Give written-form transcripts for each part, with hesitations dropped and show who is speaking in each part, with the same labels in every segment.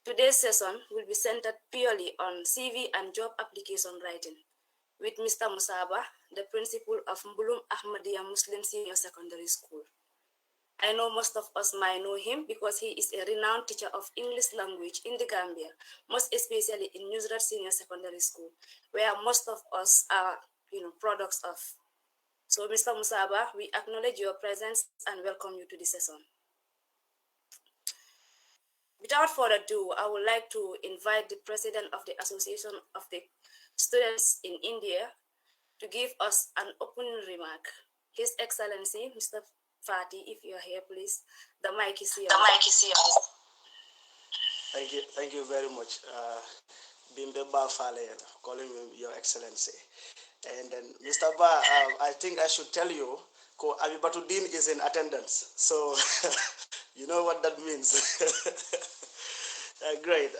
Speaker 1: Today's session will be centered purely on CV and job application writing with Mr. Musa Bah, the principal of Mbulum Ahmadiyya Muslim Senior Secondary School. I know most of us might know him because he is a renowned teacher of English language in the Gambia, most especially in Nusrat Senior Secondary School, where most of us are, products of. So, Mr. Musa Bah, we acknowledge your presence and welcome you to the session. Without further ado, I would like to invite the president of the Association of the Students in India to give us an opening remark. His Excellency, Mr. Fati, if you are here, please. The mic is yours.
Speaker 2: The mic is yours. Thank you very much. Bimbe Ba Fale, calling you Your Excellency. And then, Mr. Ba, I think I should tell you, Ko Abibatuddin is in attendance. So, you know what that means. Great.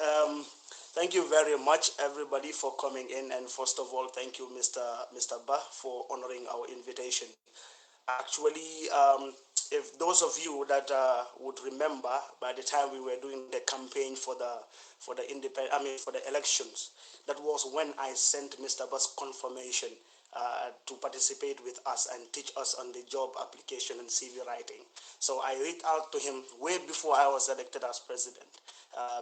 Speaker 2: Thank you very much, everybody, for coming in. And first of all, thank you, Mr. Ba, for honoring our invitation. Actually, if those of you that would remember, by the time we were doing the campaign for the elections, that was when I sent Mr. Ba's confirmation to participate with us and teach us on the job application and CV writing. So I reached out to him way before I was elected as president,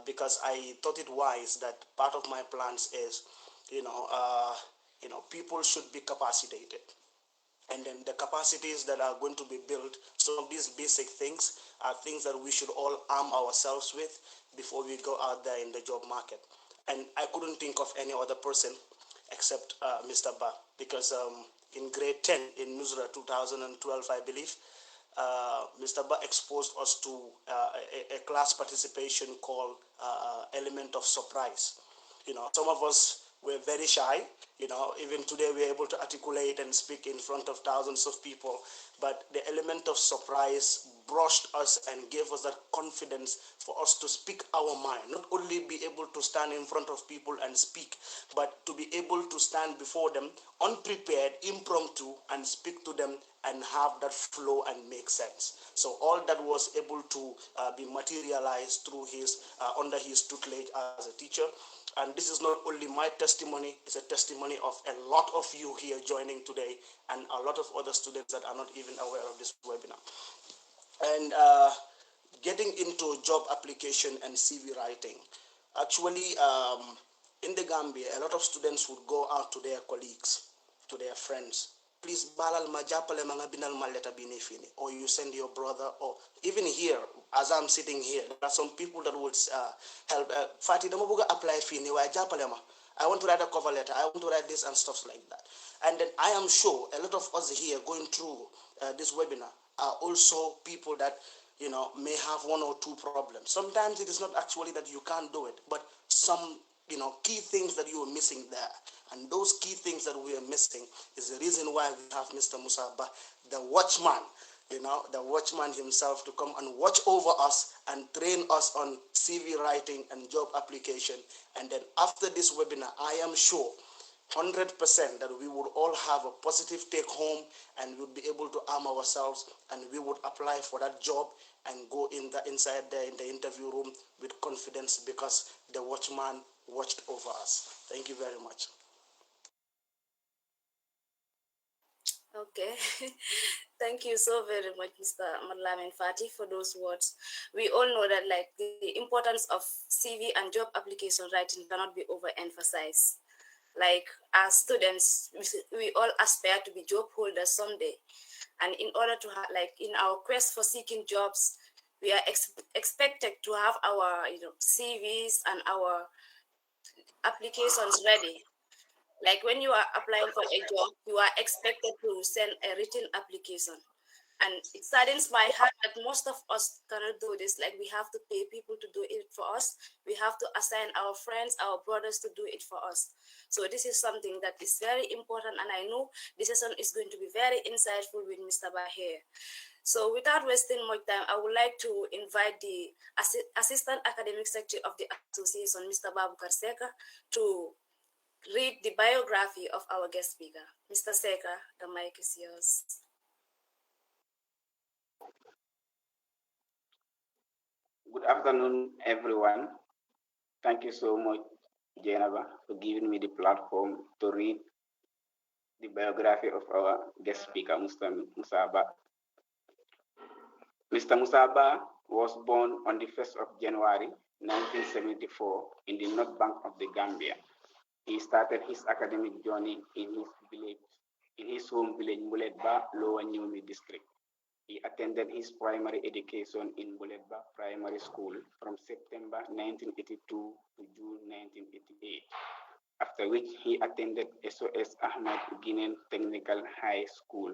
Speaker 2: because I thought it wise that part of my plans is, people should be capacitated. And then the capacities that are going to be built, some of these basic things are things that we should all arm ourselves with before we go out there in the job market. And I couldn't think of any other person except Mr. Ba, because in grade 10 in Nusra 2012, I believe, Mr. Ba exposed us to a class participation called Element of Surprise. Some of us were very shy. Even today we're able to articulate and speak in front of thousands of people. But the element of surprise brushed us and gave us that confidence for us to speak our mind. Not only be able to stand in front of people and speak, but to be able to stand before them unprepared, impromptu, and speak to them and have that flow and make sense. So all that was able to be materialized through his under his tutelage as a teacher. And this is not only my testimony, it's a testimony of a lot of you here joining today and a lot of other students that are not even aware of this webinar. And getting into job application and CV writing. Actually, in the Gambia, a lot of students would go out to their colleagues, to their friends. Please, balal ma japale mga binal ma letter binifini, or you send your brother, or even here, as I'm sitting here, there are some people that would help. Fati, dama buga apply fini, wa japale ma. I want to write a cover letter. I want to write this and stuff like that. And then I am sure a lot of us here going through this webinar are also people that may have one or two problems. Sometimes it is not actually that you can't do it, but some key things that you are missing there. And those key things that we are missing is the reason why we have Mr. Musa Bah, the watchman, the watchman himself, to come and watch over us and train us on CV writing and job application. And then after this webinar, I am sure 100% that we would all have a positive take home and we would be able to arm ourselves and we would apply for that job and go inside there in the interview room with confidence because the watchman watched over us. Thank you very much.
Speaker 1: Okay. Thank you so very much, Mr. Madlamin Fati, for those words. We all know that the importance of CV and job application writing cannot be overemphasized. As students, we all aspire to be job holders someday. And in order to have, in our quest for seeking jobs, we are expected to have our, CVs and our applications ready. Like when you are applying for a job, you are expected to send a written application. And it saddens my heart that most of us cannot do this. We have to pay people to do it for us. We have to assign our friends, our brothers to do it for us. So this is something that is very important. And I know this session is going to be very insightful with Mr. Bah here. So without wasting much time, I would like to invite the Assistant Academic Secretary of the Association, Mr. Babukar Seka, to read the biography of our guest speaker. Mr. Seka, the mic is yours.
Speaker 3: Good afternoon, everyone. Thank you so much, Jenaba, for giving me the platform to read the biography of our guest speaker, Mr. Musa Bah. Mr. Musa Bah was born on the 1st of January 1974 in the North Bank of the Gambia. He started his academic journey in his home village, Muledba, Lower Nyumi district. He attended his primary education in Muledba Primary School from September 1982 to June 1988, after which he attended SOS Ahmad Guinean Technical High School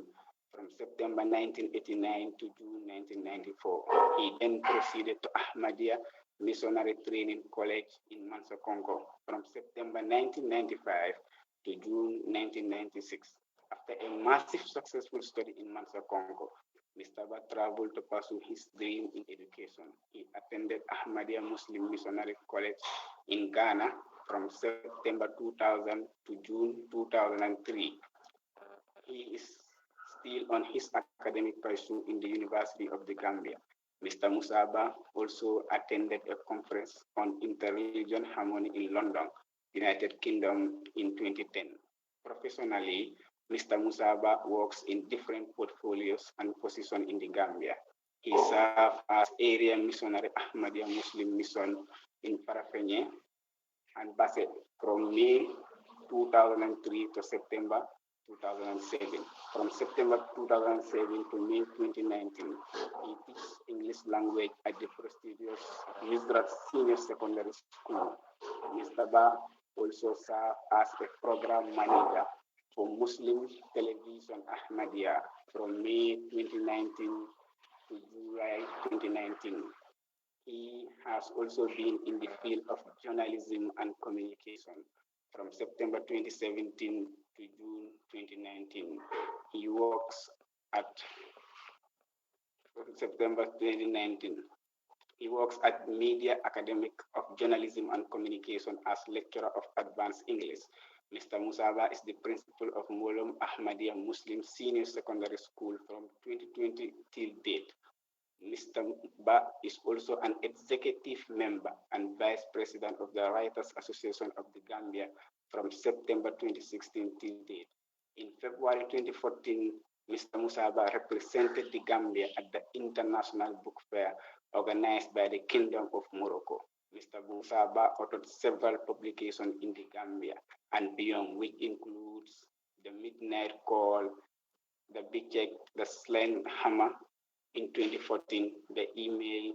Speaker 3: from September 1989 to June 1994. He then proceeded to Ahmadiyya Missionary Training College in Mansa Congo from September 1995 to June 1996. After a massive successful study in Mansa Congo, Mr. Bah traveled to pursue his dream in education. He attended Ahmadiyya Muslim Missionary College in Ghana from September 2000 to June 2003. He is still on his academic pursuit in the University of the Gambia. Mr. Musa Bah also attended a conference on interreligion harmony in London, United Kingdom in 2010. Professionally, Mr. Musa Bah works in different portfolios and positions in the Gambia. He served as area missionary Ahmadiyya Muslim Mission in Farafenye and Basset from May 2003 to September 2007. From September 2007 to May 2019, he teaches English language at the prestigious Mizrat Senior Secondary School. Mr. Bah also served as a program manager for Muslim Television Ahmadiyya from May 2019 to July 2019. He has also been in the field of journalism and communication from September 2017 to June 2019. He works at September 2019. He works at Media Academic of Journalism and Communication as lecturer of advanced English. Mr. Musa Bah is the principal of Molom Ahmadiyya Muslim Senior Secondary School from 2020 till date. Mr. Bah is also an executive member and vice president of the Writers Association of the Gambia from September 2016 till date. In February 2014, Mr. Musa Bah represented the Gambia at the International Book Fair organized by the Kingdom of Morocco. Mr. Musa Bah authored several publications in the Gambia and beyond, which includes The Midnight Call, The Big Check, The Slang Hammer in 2014, The Email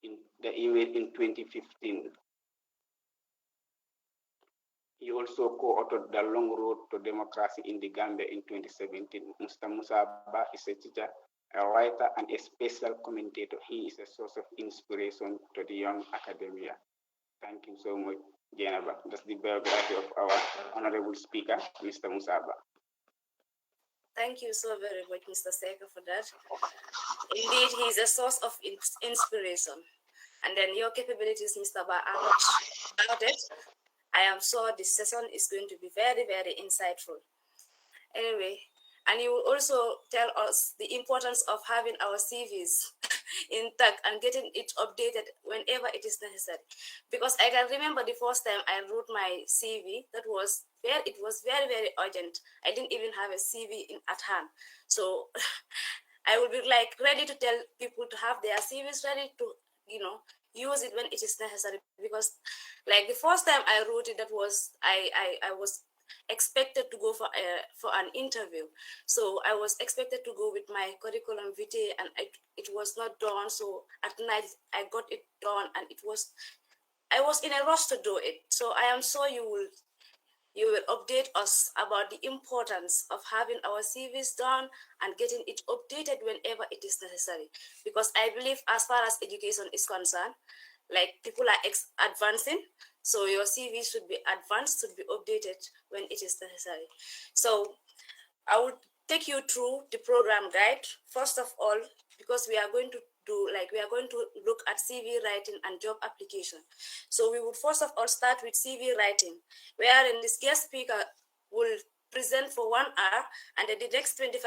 Speaker 3: in 2015. He also co-authored The Long Road to Democracy in the Gambia in 2017. Mr. Musa Bah is a teacher, a writer, and a special commentator. He is a source of inspiration to the young academia. Thank you so much, Jenaba. That's the biography of our honorable speaker, Mr. Musa Bah.
Speaker 1: Thank you so very much, Mr. Seka, for that. Indeed, he is a source of inspiration. And then your capabilities, Mr. Bah, are not doubted. I am sure this session is going to be very, very insightful. Anyway, and you will also tell us the importance of having our CVs intact and getting it updated whenever it is necessary. Because I can remember the first time I wrote my CV, it was very, very urgent. I didn't even have a CV at hand. So I will be like ready to tell people to have their CVs ready to, use it when it is necessary. Because like the first time I wrote it, that was, I was expected to go for an interview. So I was expected to go with my curriculum vitae, and it was not done. So at night I got it done, and I was in a rush to do it. So I am sure you will update us about the importance of having our CVs done and getting it updated whenever it is necessary. Because I believe as far as education is concerned, like people are advancing, so your CV should be advanced, should be updated when it is necessary. So I will take you through the program guide. First of all, because we are going to look at CV writing and job application. So we would first of all start with CV writing, wherein this guest speaker will present for 1 hour, and the next 25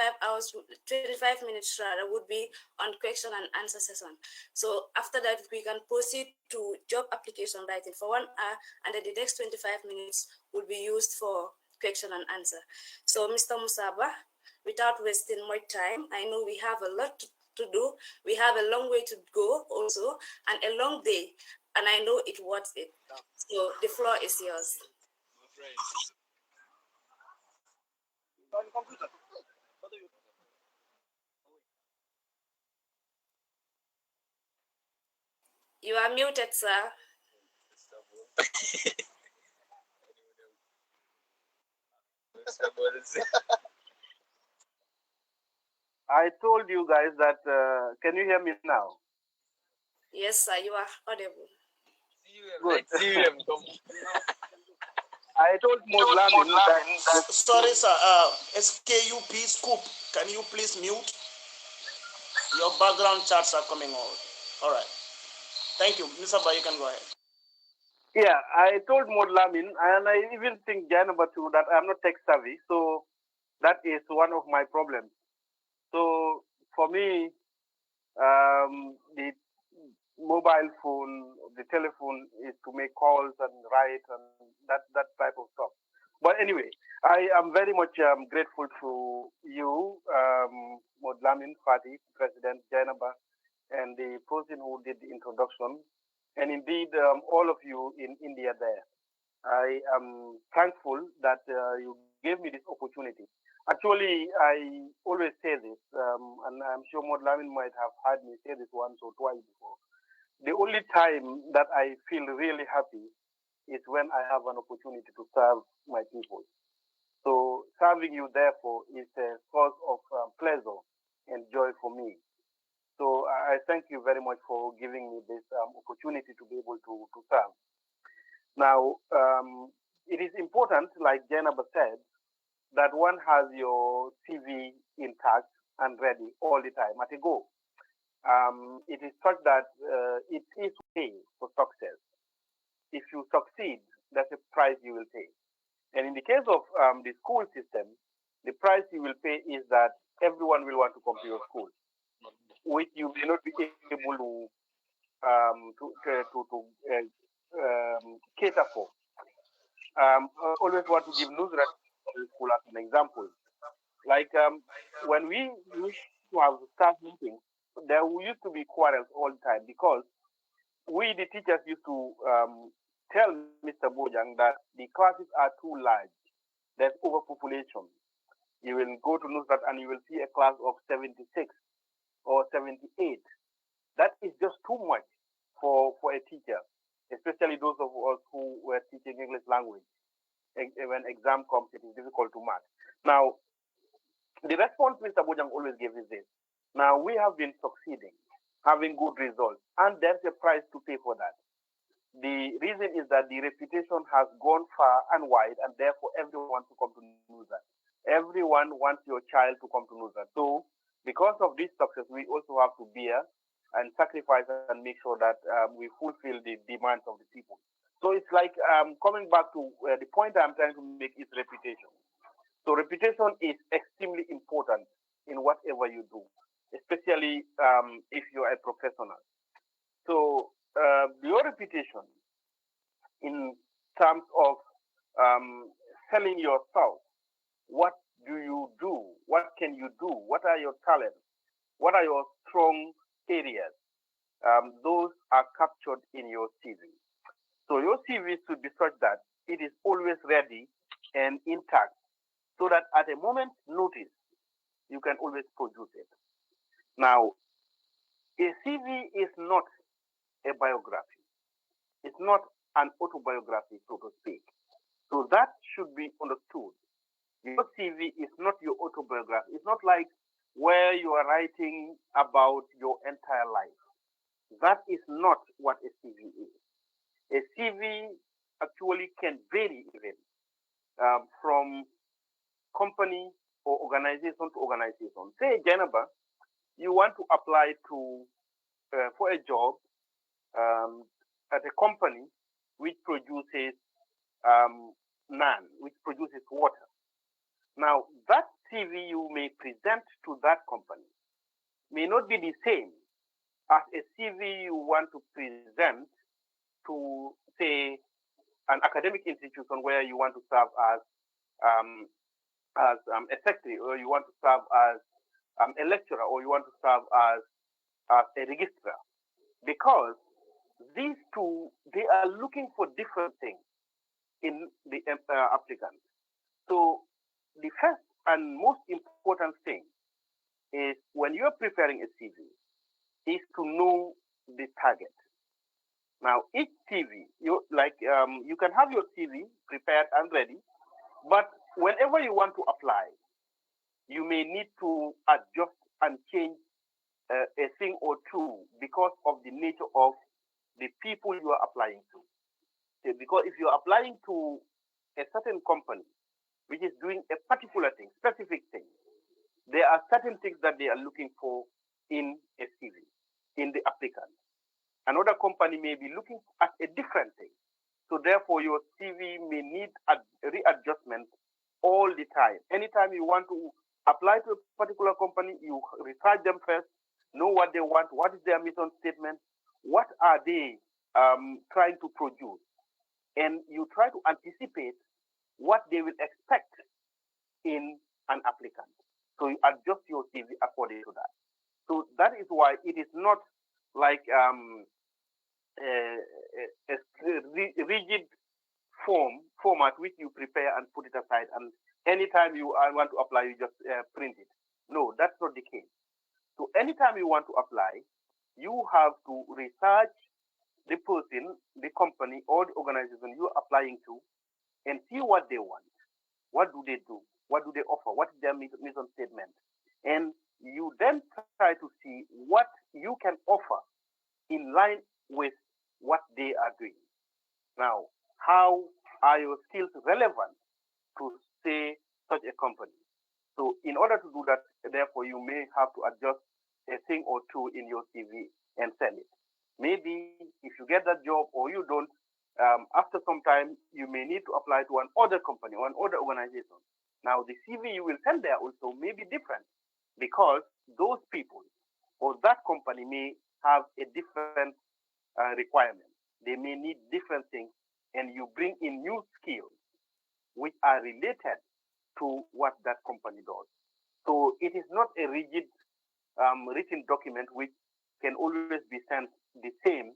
Speaker 1: minutes rather would be on question and answer session. So after that, we can proceed to job application writing for 1 hour, and the next 25 minutes will be used for question and answer. So Mr. Musa Bah, without wasting more time, I know we have a lot to do. We have a long way to go also, and a long day, and I know it worth it. So the floor is yours. You are muted, sir.
Speaker 4: I told you guys that, can you hear me now?
Speaker 1: Yes, sir, you are audible.
Speaker 4: Good. I told Modlamin that...
Speaker 2: Sorry, sir. SKUP Scoop, can you please mute? Your background chats are coming out. All right. Thank you. Mr. Bah, you can go ahead.
Speaker 4: Yeah, I told Modlamin, and I even think Janaba too, that I'm not tech savvy. So that is one of my problems. So for me, the mobile phone, the telephone is to make calls and write and that type of stuff. But anyway, I am very much grateful to you, Modlamin Fati, President Janaba, and the person who did the introduction, and indeed all of you in India there. I am thankful that you gave me this opportunity. Actually, I always say this, and I'm sure Modlamin might have heard me say this once or twice before. The only time that I feel really happy is when I have an opportunity to serve my people. So serving you, therefore, is a source of pleasure and joy for me. So I thank you very much for giving me this opportunity to be able to serve. Now, it is important, like Janaba said, that one has your CV intact and ready all the time at a go. It is such that it is pay for success. If you succeed, that's a price you will pay. And in the case of the school system, the price you will pay is that everyone will want to come to your school, which you may not be able to cater for. I always want to give Nusrat School as an example. Like when we used to have staff meetings, there used to be quarrels all the time because we, the teachers, used to tell Mr. Bojang that the classes are too large. There's overpopulation. You will go to Nusrat and you will see a class of 76 or 78. That is just too much for a teacher, especially those of us who were teaching English language. When exam comes, it is difficult to mark. Now, the response Mr. Bojang always gives is this. Now, we have been succeeding, having good results, and there's a price to pay for that. The reason is that the reputation has gone far and wide, and therefore everyone wants to come to Nusrat. Everyone wants your child to come to Nusrat. So, because of this success, we also have to bear and sacrifice and make sure that we fulfill the demands of the people. So it's like coming back to the point I'm trying to make is reputation. So reputation is extremely important in whatever you do, especially if you're a professional. So your reputation in terms of selling yourself, what do you do? What can you do? What are your talents? What are your strong areas? Those are captured in your CV. So your CV should be such that it is always ready and intact, so that at a moment's notice, you can always produce it. Now, a CV is not a biography. It's not an autobiography, so to speak. So that should be understood. Your CV is not your autobiography. It's not like where you are writing about your entire life. That is not what a CV is. A CV actually can vary even from company or organization to organization. Say, Janaba, you want to apply to for a job at a company which produces NAN, which produces water. Now, that CV you may present to that company may not be the same as a CV you want to present to, say, an academic institution where you want to serve as a secretary, or you want to serve as a lecturer, or you want to serve as a registrar, because these two, they are looking for different things in the applicant. So the first and most important thing is, when you're preparing a CV, is to know the target. Now, each CV, you can have your CV prepared and ready, but whenever you want to apply, you may need to adjust and change a thing or two because of the nature of the people you are applying to. So, because if you're applying to a certain company which is doing a particular thing, specific thing, there are certain things that they are looking for in a CV, in the applicant. Another company may be looking at a different thing. So therefore, your CV may need a readjustment all the time. Anytime you want to apply to a particular company, you research them first, know what they want, what is their mission statement, what are they trying to produce, and you try to anticipate what they will expect in an applicant. So you adjust your CV according to that. So that is why it is not like a rigid format which you prepare and put it aside, and anytime you want to apply, you just print it. No, that's not the case. So anytime you want to apply, you have to research the person, the company, or the organization you're applying to, and see what they want. What do they do? What do they offer? What is their mission statement? And you then try to see what you can offer in line with what they are doing. Now, how are your skills relevant to, say, such a company? So in order to do that, therefore, you may have to adjust a thing or two in your CV and send it. Maybe if you get that job or you don't, after some time, you may need to apply to another company or another organization. Now, the CV you will send there also may be different, because those people or that company may have a different requirement. They may need different things, and you bring in new skills which are related to what that company does. So it is not a rigid written document which can always be sent the same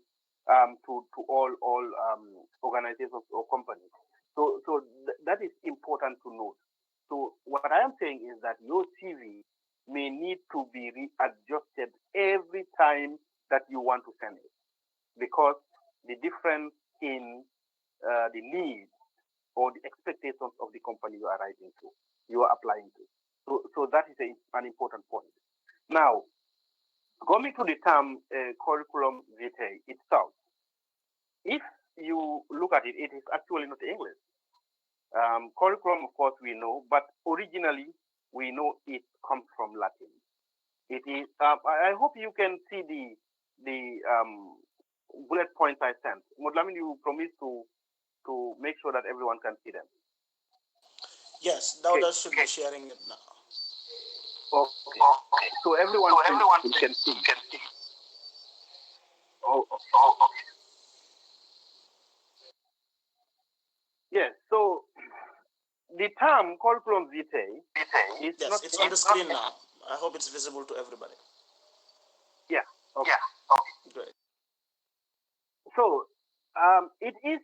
Speaker 4: to all organizations or companies. So that is important to note. So what I am saying is that your CV may need to be readjusted every time that you want to send it, because the difference in the needs or the expectations of the company you are writing to, you are applying to. So that is an important point. Now, coming to the term curriculum vitae itself, if you look at it, it is actually not English. Curriculum, of course, we know, but originally we know it comes from Latin. It is. I hope you can see the bullet points I sent. Modlamin, you promise to make sure that everyone can see them.
Speaker 2: Yes, Dauda should be sharing it now.
Speaker 4: Okay. So everyone can see. Oh, okay. Yes. So the term curriculum vitae is
Speaker 2: yes,
Speaker 4: not.
Speaker 2: It's on the screen now. I hope it's visible to everybody.
Speaker 4: Yeah. Okay.
Speaker 2: Yeah. Okay. Great.
Speaker 4: So it is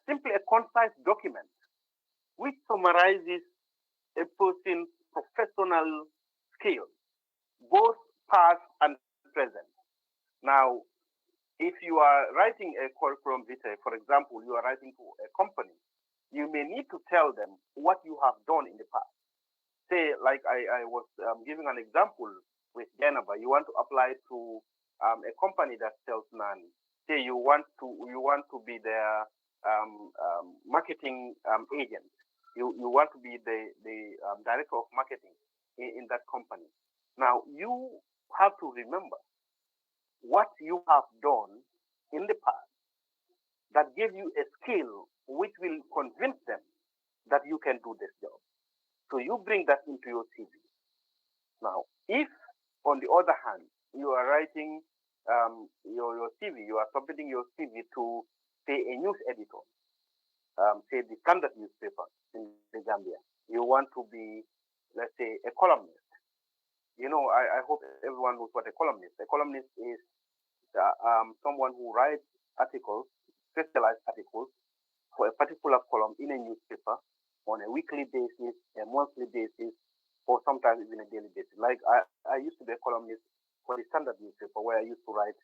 Speaker 4: simply a concise document which summarizes a person's professional skills, both past and present. Now, if you are writing a curriculum vitae, for example, you are writing to a company, you may need to tell them what you have done in the past. Say, like I was giving an example with Geneva, you want to apply to a company that sells naan. Say you want to be their marketing agent. You want to be the director of marketing in that company. Now you have to remember what you have done in the past that gave you a skill which will convince them that you can do this job. So you bring that into your CV. Now, if on the other hand, you are writing your CV, you are submitting your CV to, say, a news editor, say the Standard newspaper in the Gambia. You want to be, let's say, a columnist. You know, I hope everyone knows what a columnist. A columnist is someone who writes articles, specialized articles, for a particular column in a newspaper on a weekly basis, a monthly basis, or sometimes even a daily basis. Like I used to be a columnist for the Standard newspaper, where I used to write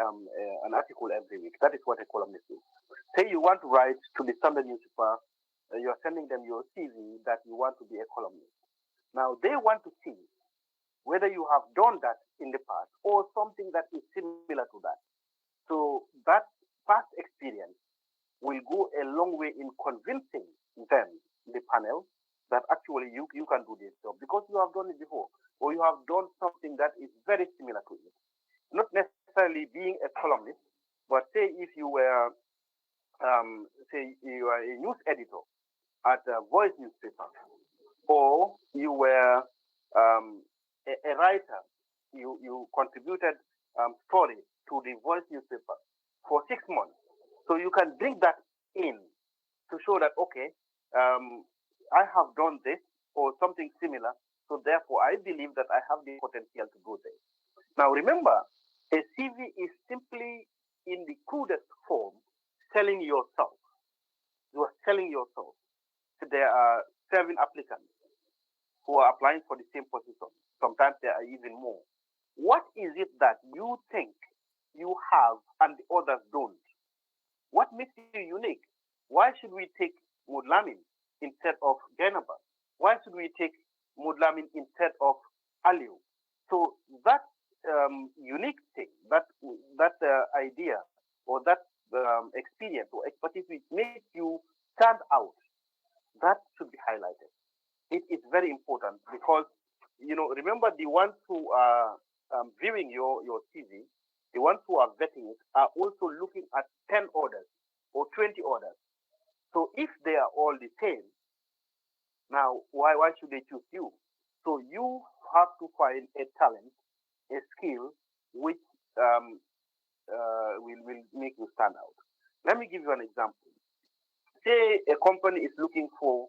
Speaker 4: an article every week. That is what a columnist is. Say you want to write to the Standard newspaper, you are sending them your CV that you want to be a columnist. Now they want to see whether you have done that in the past or something that is similar to that. So that past experience will go a long way in convincing them, the panel, that actually you can do this job because you have done it before, or you have done something that is very similar to it. Not necessarily being a columnist, but say if you were, say you are a news editor at a Voice newspaper, or you were a writer, you contributed stories to the Voice newspaper for 6 months. So you can bring that in to show that, okay, I have done this or something similar. So therefore, I believe that I have the potential to do this. Now, remember, a CV is simply in the crudest form selling yourself. You are selling yourself. So there are 7 applicants who are applying for the same position. Sometimes there are even more. What is it that you think you have and the others don't? What makes you unique? Why should we take Mudlamin instead of Genaba? Why should we take Mudlamin instead of Aliu? So that unique thing, that idea or that experience or expertise which makes you stand out, that should be highlighted. It is very important because, you know, remember the ones who are viewing your CV, the ones who are vetting it are also looking at 10 orders or 20 orders. So if they are all the same, now why should they choose you? So you have to find a talent, a skill which will make you stand out. Let me give you an example. Say a company is looking for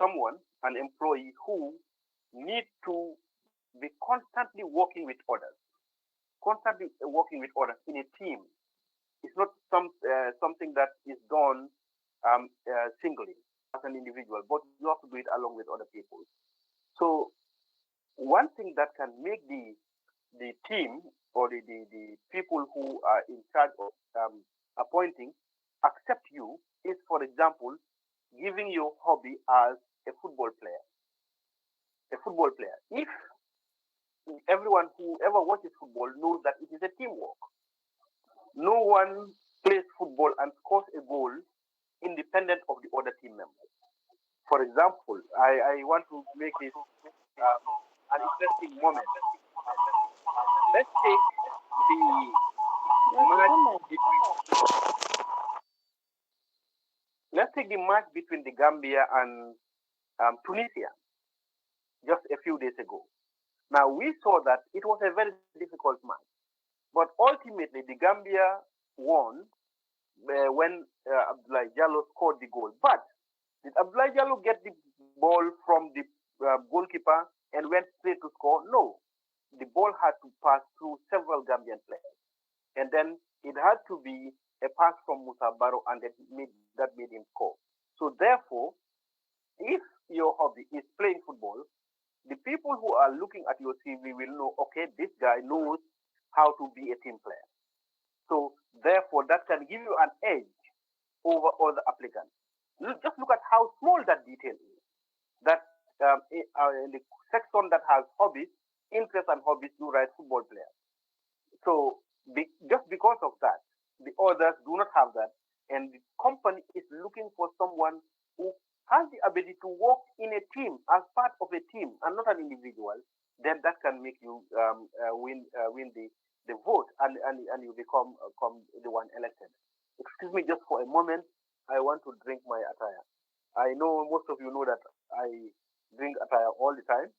Speaker 4: someone, an employee who needs to be constantly working with others, constantly working with others in a team. It's not something that is done singly as an individual, but you have to do it along with other people. So one thing that can make the team or the people who are in charge of appointing accept you is, for example, giving your hobby as a football player. A football player. If everyone who ever watches football knows that it is a teamwork. No one plays football and scores a goal independent of the other team members. For example, I want to make this an interesting moment. Let's take the match between the Gambia and Tunisia just a few days ago. Now we saw that it was a very difficult match, but ultimately the Gambia won when Abdoulaye Jallow scored the goal. But did Abdoulaye Jallow get the ball from the goalkeeper and went straight to score? No. The ball had to pass through several Gambian players. And then it had to be a pass from Musa Bah and that made him score. So therefore, if your hobby is playing football, the people who are looking at your CV will know, okay, this guy knows how to be a team player. So therefore, that can give you an edge over other applicants. Just look at how small that detail is. That in the section that has hobbies, interests and hobbies, you write football players. So just because of that, the others do not have that, and the company is looking for someone who has the ability to work in a team as part of a team and not an individual. Then that can make you win the vote and you become the one elected. Excuse me just for a moment. I want to drink my attire. I know most of you know that I drink attire all the time.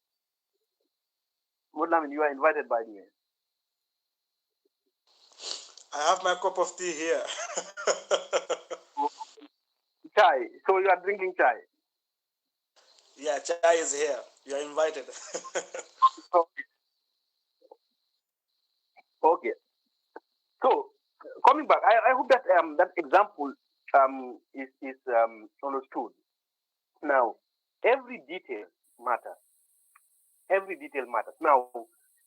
Speaker 4: Mudlamin, you are invited, by the way.
Speaker 2: I have my cup of tea here.
Speaker 4: Chai. So you are drinking chai.
Speaker 2: Yeah, chai is here. You are invited.
Speaker 4: Okay. So coming back, I hope that that example is understood. Now, every detail matters. Every detail matters. Now,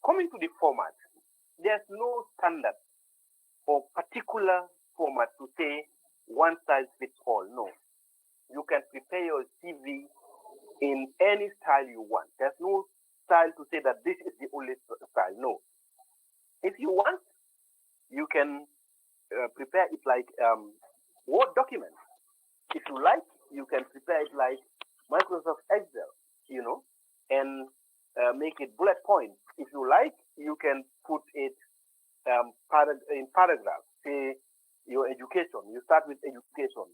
Speaker 4: coming to the format, there's no standard or particular format to say one size fits all. No. You can prepare your CV in any style you want. There's no style to say that this is the only style. No. If you want, you can prepare it like Word document. If you like, you can prepare it like Microsoft Excel, and make it bullet points. If you like, you can put it in paragraphs. Say your education. You start with education.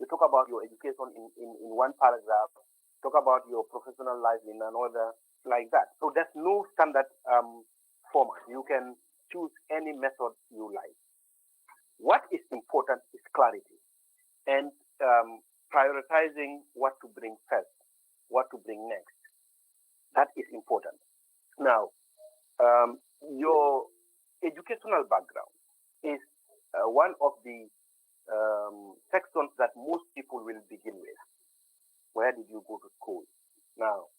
Speaker 4: You talk about your education in one paragraph. Talk about your professional life in another, like that. So there's no standard format. You can choose any method you like. What is important is clarity and prioritizing what to bring first, what to bring next. That is important. Now, your educational background is one of the sections that most people will begin with. Where did you go to school? Now,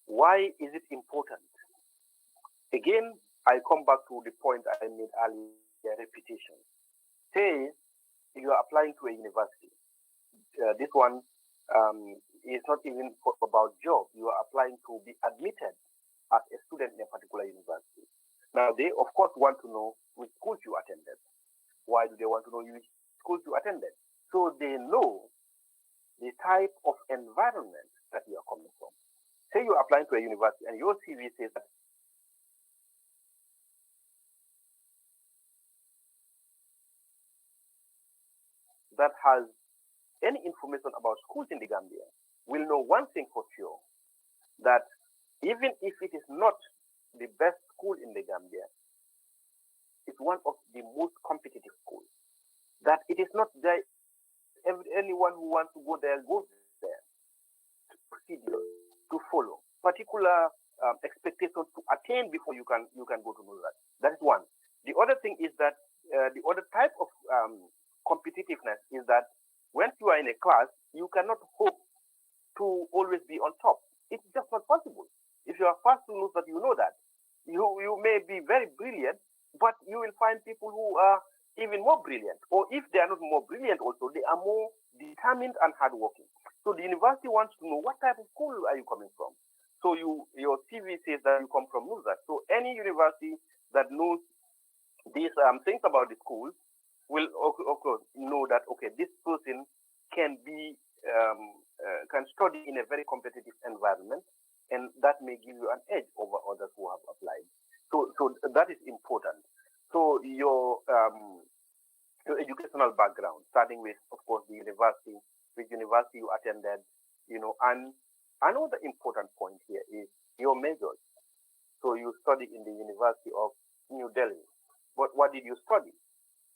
Speaker 4: why is it important? Again, I come back to the point I made earlier, repetition. Say you are applying to a university. This one is not even about job. You are applying to be admitted as a student in a particular university. Now, they, of course, want to know which schools you attended. Why do they want to know which schools you attended? So they know the type of environment that you are coming from. Say you are applying to a university and your CV says that has any information about schools in the Gambia will know one thing for sure, that even if it is not the best school in the Gambia, it's one of the most competitive schools. That it is not there, anyone who wants to go there goes there. Procedure to follow, particular expectations to attain before you can go to know that. That is one. The other thing is that the other type of competitiveness is that when you are in a class, you cannot hope to always be on top. It's just not possible. If you are fast to know that, you know that. You may be very brilliant, but you will find people who are even more brilliant. Or if they are not more brilliant also, they are more determined and hardworking. So the university wants to know what type of school are you coming from. So your CV says that you come from Musa. So any university that knows these things about the school will know that, okay, this person can be can study in a very competitive environment, and that may give you an edge over others who have applied. So that is important. So your educational background, starting with, of course, the university, which university you attended, and another important point here is your majors. So you study in the University of New Delhi, but what did you study?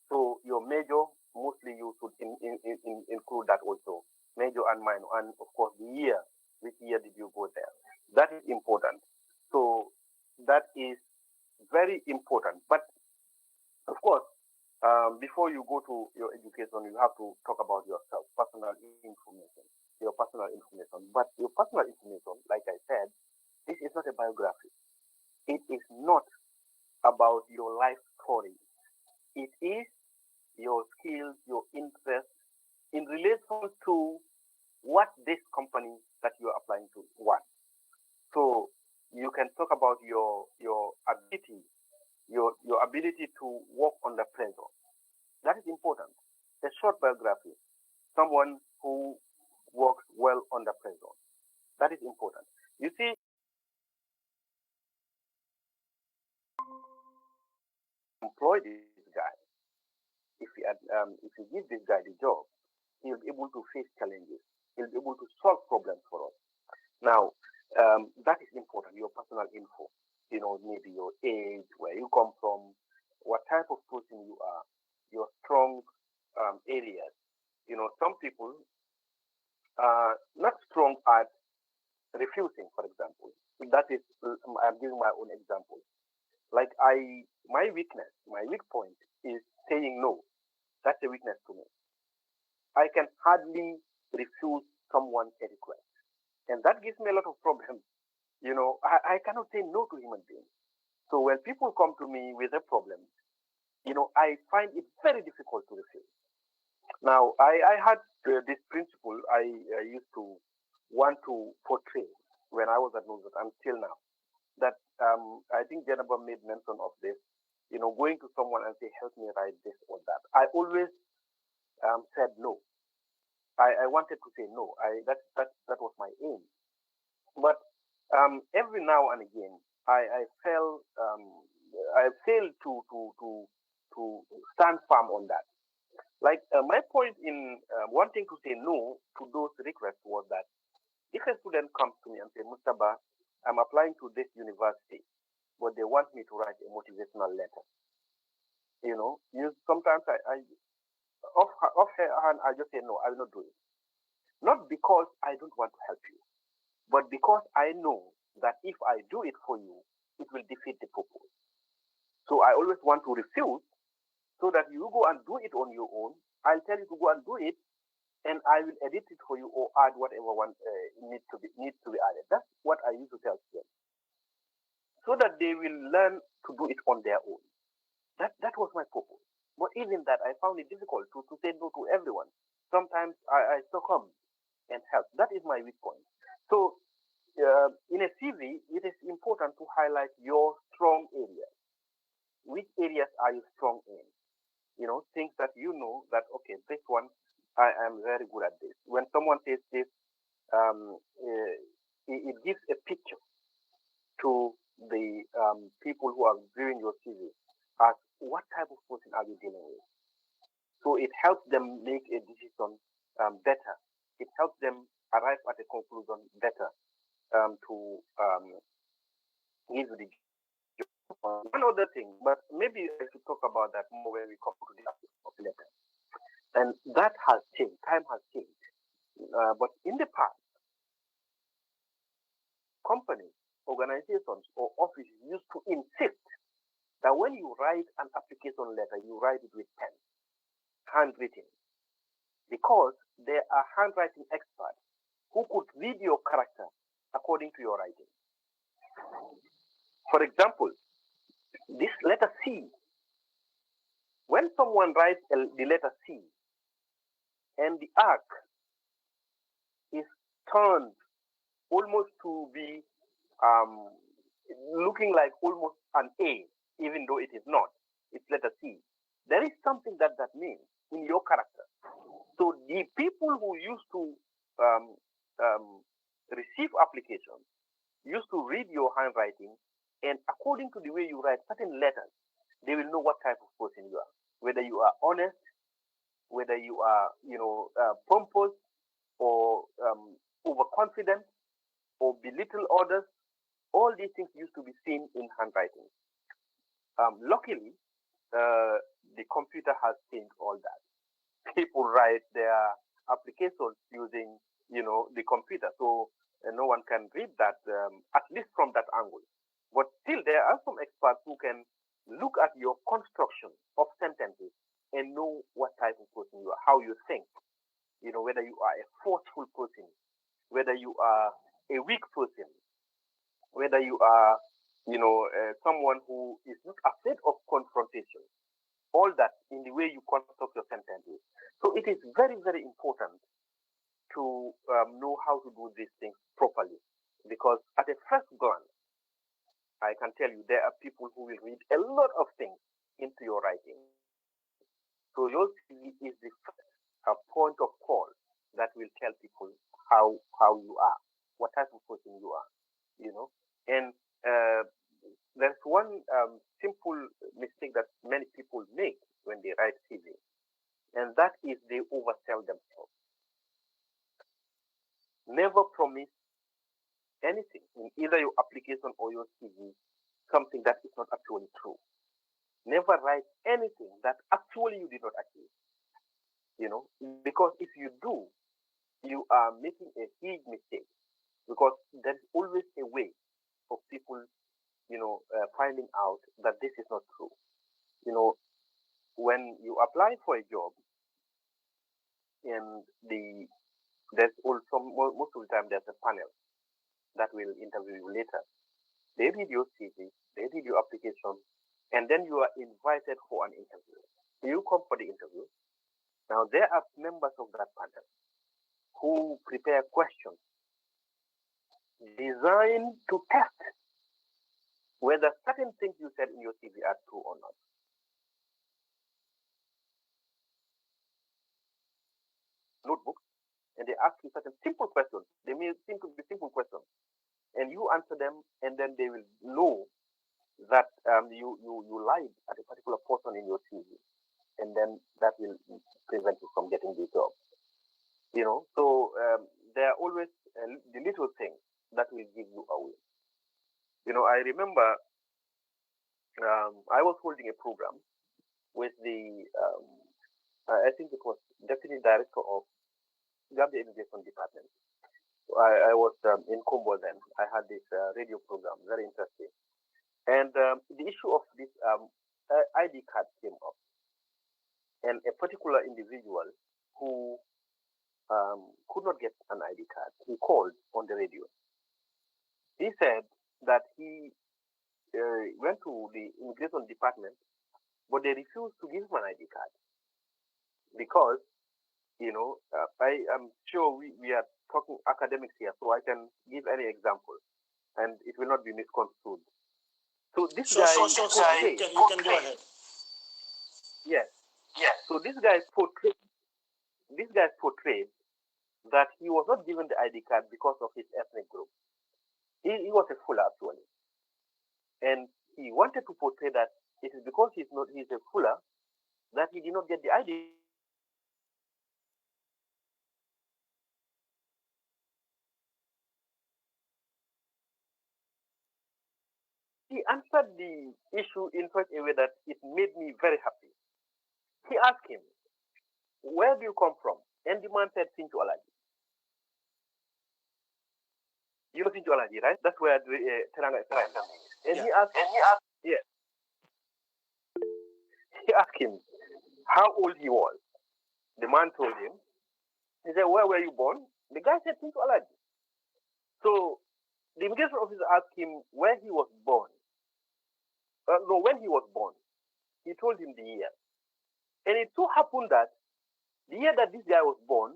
Speaker 4: So your major, mostly you should include that also, major and minor, and of course the year. Which year did you go there? That is important. So that is very important. But of course, before you go to your education, you have to talk about yourself, personal information, your personal information. But your personal information, like I said, this is not a biography. It is not about your life story. It is your skills, your interests in relation to what this company that you are applying to wants. So you can talk about your ability, your ability to work under pressure. That is important. A short biography, someone who works well under pressure. That is important. You see, employ this guy. If you give this guy the job, he will be able to face challenges. He'll be able to solve problems for us. Now, that is important, your personal info. Maybe your age, where you come from, what type of person you are, your strong areas. Some people are not strong at refusing, for example. That is, I'm giving my own example. Like my weak point is saying no. That's a weakness to me. I can hardly refuse someone a request. And that gives me a lot of problems. I cannot say no to human beings. So when people come to me with a problem, I find it very difficult to refuse. Now, I had this principle I used to want to portray when I was at Nusrat until now. That I think Jennifer made mention of this. Going to someone and say, help me write this or that. I always said no. I wanted to say no. That was my aim. But every now and again, I failed to stand firm on that. Like my point in wanting to say no to those requests was that if a student comes to me and says, Musa Bah, I'm applying to this university, but they want me to write a motivational letter. Sometimes I offhand, I just say, no, I will not do it. Not because I don't want to help you, but because I know that if I do it for you, it will defeat the purpose. So I always want to refuse so that you go and do it on your own. I'll tell you to go and do it, and I will edit it for you or add whatever one needs to be added. That's what I used to tell them, so that they will learn to do it on their own. That was my purpose. But even that, I found it difficult to say no to everyone. Sometimes I succumb and help. That is my weak point. So in a CV, it is important to highlight your strong areas. Which areas are you strong in? Things that that, okay, this one, I am very good at this. When someone says this, it gives a picture to the people who are viewing your CV as what type of person are you dealing with. So it helps them make a decision better. It helps them arrive at a conclusion better to give the one other thing, but maybe I should talk about that more when we come to the aspect of letter. And that has changed. Time has changed. But in the past, companies, organizations, or offices used to insist that when you write an application letter, you write it with pen, handwritten, because there are handwriting experts who could read your character according to your writing. For example, this letter C, when someone writes the letter C and the arc is turned almost to be looking like almost an A, even though it is not, it's letter C, there is something that means in your character. So the people who used to receive applications used to read your handwriting, and according to the way you write certain letters, they will know what type of person you are. Whether you are honest, whether you are, pompous or overconfident or belittle others. All these things used to be seen in handwriting. Luckily, the computer has changed all that. People write their applications using, the computer, so no one can read that, at least from that angle. But still, there are some experts who can look at your construction of sentences and know what type of person you are, how you think, whether you are a forceful person, whether you are a weak person, whether you are, someone who is not afraid of confrontation. All that in the way you construct your sentences. So it is very, very important to know how to do these things properly, because at a first glance, I can tell you there are people who will read a lot of things into your writing. So your CV is the first point of call that will tell people how you are, what type of person you are, And there's one simple mistake that many people make when they write CV, and that is they oversell themselves. Never promise anything in either your application or your CV, something that is not actually true. Never write anything that actually you did not achieve. Because if you do, you are making a huge mistake, because there is always a way of people, finding out that this is not true. When you apply for a job, and there's also most of the time there's a panel that will interview you later. They read your CV, they read your application, and then you are invited for an interview. You come for the interview. Now there are members of that panel who prepare questions designed to test whether certain things you said in your CV are true or not. Notebooks, and they ask you certain simple questions. They may seem to be simple questions, and you answer them, and then they will know that you lied at a particular portion in your CV, and then that will prevent you from getting the job. So there are always the little things that will give you away. I remember I was holding a program with the I think it was deputy director of Gambia Immigration Department. I was in Combo then. I had this radio program, very interesting. And the issue of this ID card came up. And a particular individual who could not get an ID card, he called on the radio. He said that he went to the Immigration Department, but they refused to give him an ID card because, I am sure we are talking academics here, so I can give any example, and it will not be misconstrued. So this guy,
Speaker 2: you can go ahead.
Speaker 4: Yes. So this guy portrayed that he was not given the ID card because of his ethnic group. He was a Fula actually, and he wanted to portray that it is because he's a Fula that he did not get the ID. He answered the issue in such a way that it made me very happy. He asked him, "Where do you come from?" And the man said, "Sintu Alaji." You know Sintu Alaji, right? That's where Teranga is from. And he asked, yes. He asked him how old he was. The man told him. He said, "Where were you born?" The guy said, "Sintu Alaji." So the immigration officer asked him where he was born. When he was born. He told him the year. And it so happened that the year that this guy was born,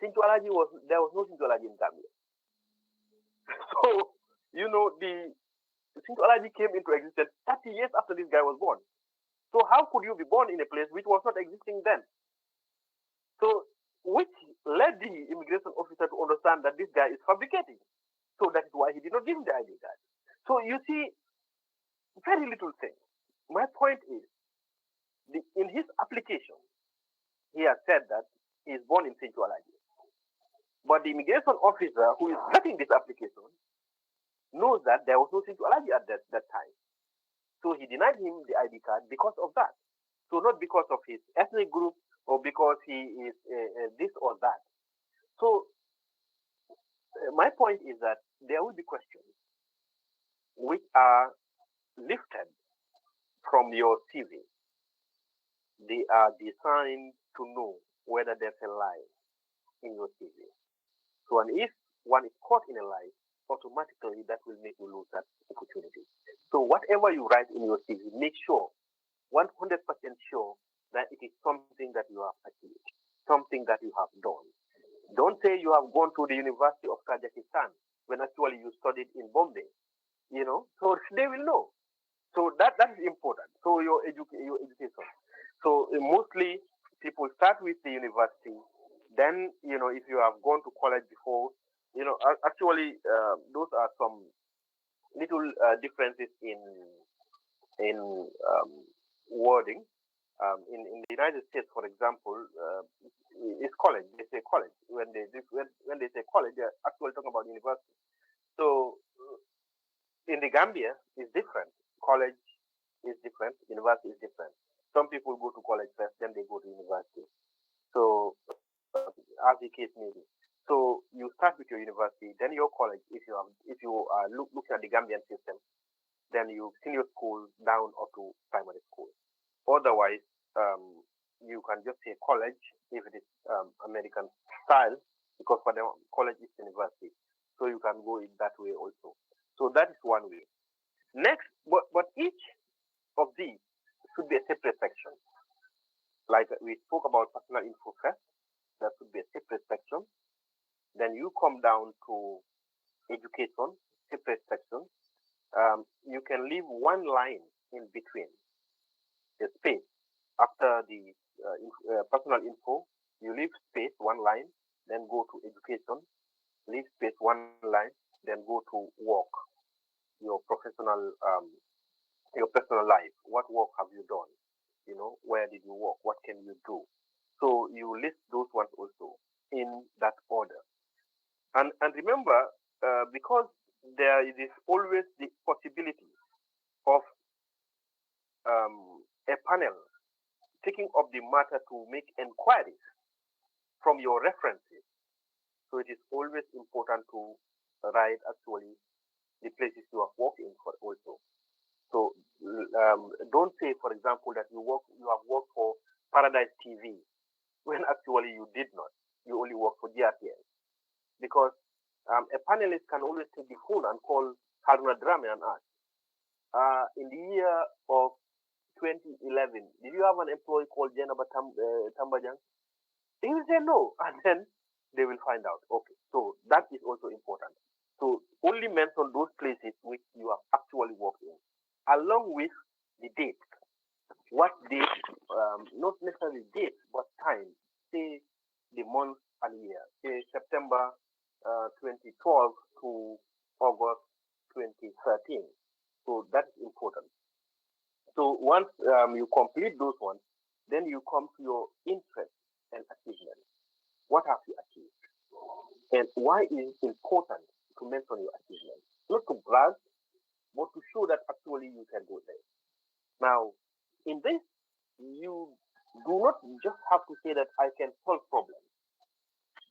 Speaker 4: there was no Sintu Alaji in Gambia. So, the Sintu Alaji came into existence 30 years after this guy was born. So how could you be born in a place which was not existing then? So, which led the immigration officer to understand that this guy is fabricating. So that is why he did not give him the ID card. So you see, very little thing. My point is, in his application, he has said that he is born in Sintu Alaji. But the immigration officer who is getting this application knows that there was no Sintu Alaji at that time. So he denied him the ID card because of that. So not because of his ethnic group or because he is this or that. So my point is that there will be questions which are lifted from your CV. They are designed to know whether there's a lie in your CV. So, and if one is caught in a lie, automatically that will make you lose that opportunity. So whatever you write in your CV, make sure, 100% sure, that it is something that you have achieved, something that you have done. Don't say you have gone to the University of Kazakhstan when actually you studied in Bombay, so they will know. So that is important. So your education. So mostly people start with the university. Then, if you have gone to college before, actually those are some little differences in wording. In the United States, for example, it's college. They say college. When they say college, they're actually talking about university. So in the Gambia, it's different. College is different. University is different. Some people go to college first, then they go to university. So as the case may be. So you start with your university, then your college. If you are looking at the Gambian system, then you senior school down up to primary school. Otherwise, you can just say college if it is American style, because for them college is university. So you can go it that way also. So that is one way. Next, but each of these should be a separate section. Like we spoke about personal info first, that should be a separate section. Then you come down to education, separate section. You can leave one line in between, the space after the personal info. You leave space, one line, then go to education, leave space, one line, then go to work, your professional, your personal life. What work have you done? Where did you work? What can you do? So you list those ones also in that order. And remember, because there is always the possibility of a panel taking up the matter to make inquiries from your references. So it is always important to write actually the places you have worked in for also. So don't say, for example, that you have worked for Paradise TV when actually you did not. You only worked for GRTS. Because a panelist can always take the phone and call Haruna Drame and ask, in the year of 2011, did you have an employee called Jenaba Tambajang? He will say no, and then they will find out. Okay, so that is also important. So only mention those places which you have actually worked in, along with the date. What date, not necessarily date, but time. Say the month and year. Say September 2012 to August 2013. So that's important. So once you complete those ones, then you come to your interest and achievement. What have you achieved? And why is it important to mention your achievement? Not to brag, but to show that actually you can do this. Now, in this, you do not just have to say that I can solve problems.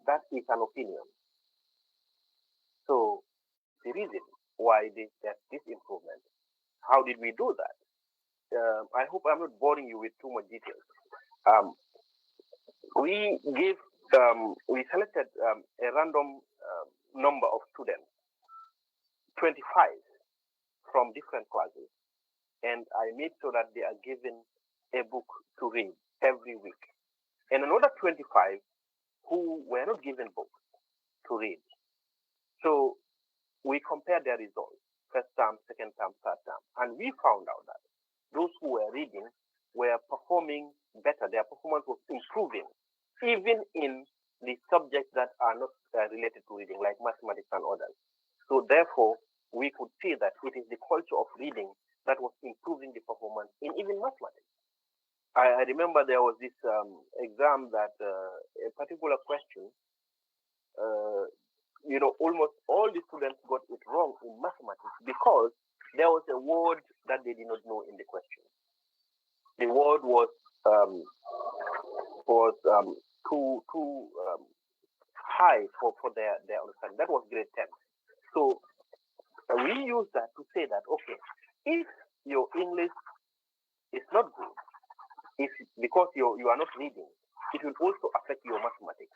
Speaker 4: That is an opinion. So the reason why there's this improvement, how did we do that? I hope I'm not boring you with too much details. We selected a random number of students, 25 from different classes, and I made sure that they are given a book to read every week, and another 25 who were not given books to read. So we compared their results, first term, second term, third term, and we found out that those who were reading were performing better. Their performance was improving, even in the subjects that are not related to reading, like mathematics and others. So therefore, we could see that it is the culture of reading that was improving the performance in even mathematics. I remember there was this exam that a particular question, almost all the students got it wrong in mathematics because there was a word that they did not know in the question. The word was too high for their understanding. That was grade 10. So we use that to say that, okay, if your English is not good, because you are not reading, it will also affect your mathematics.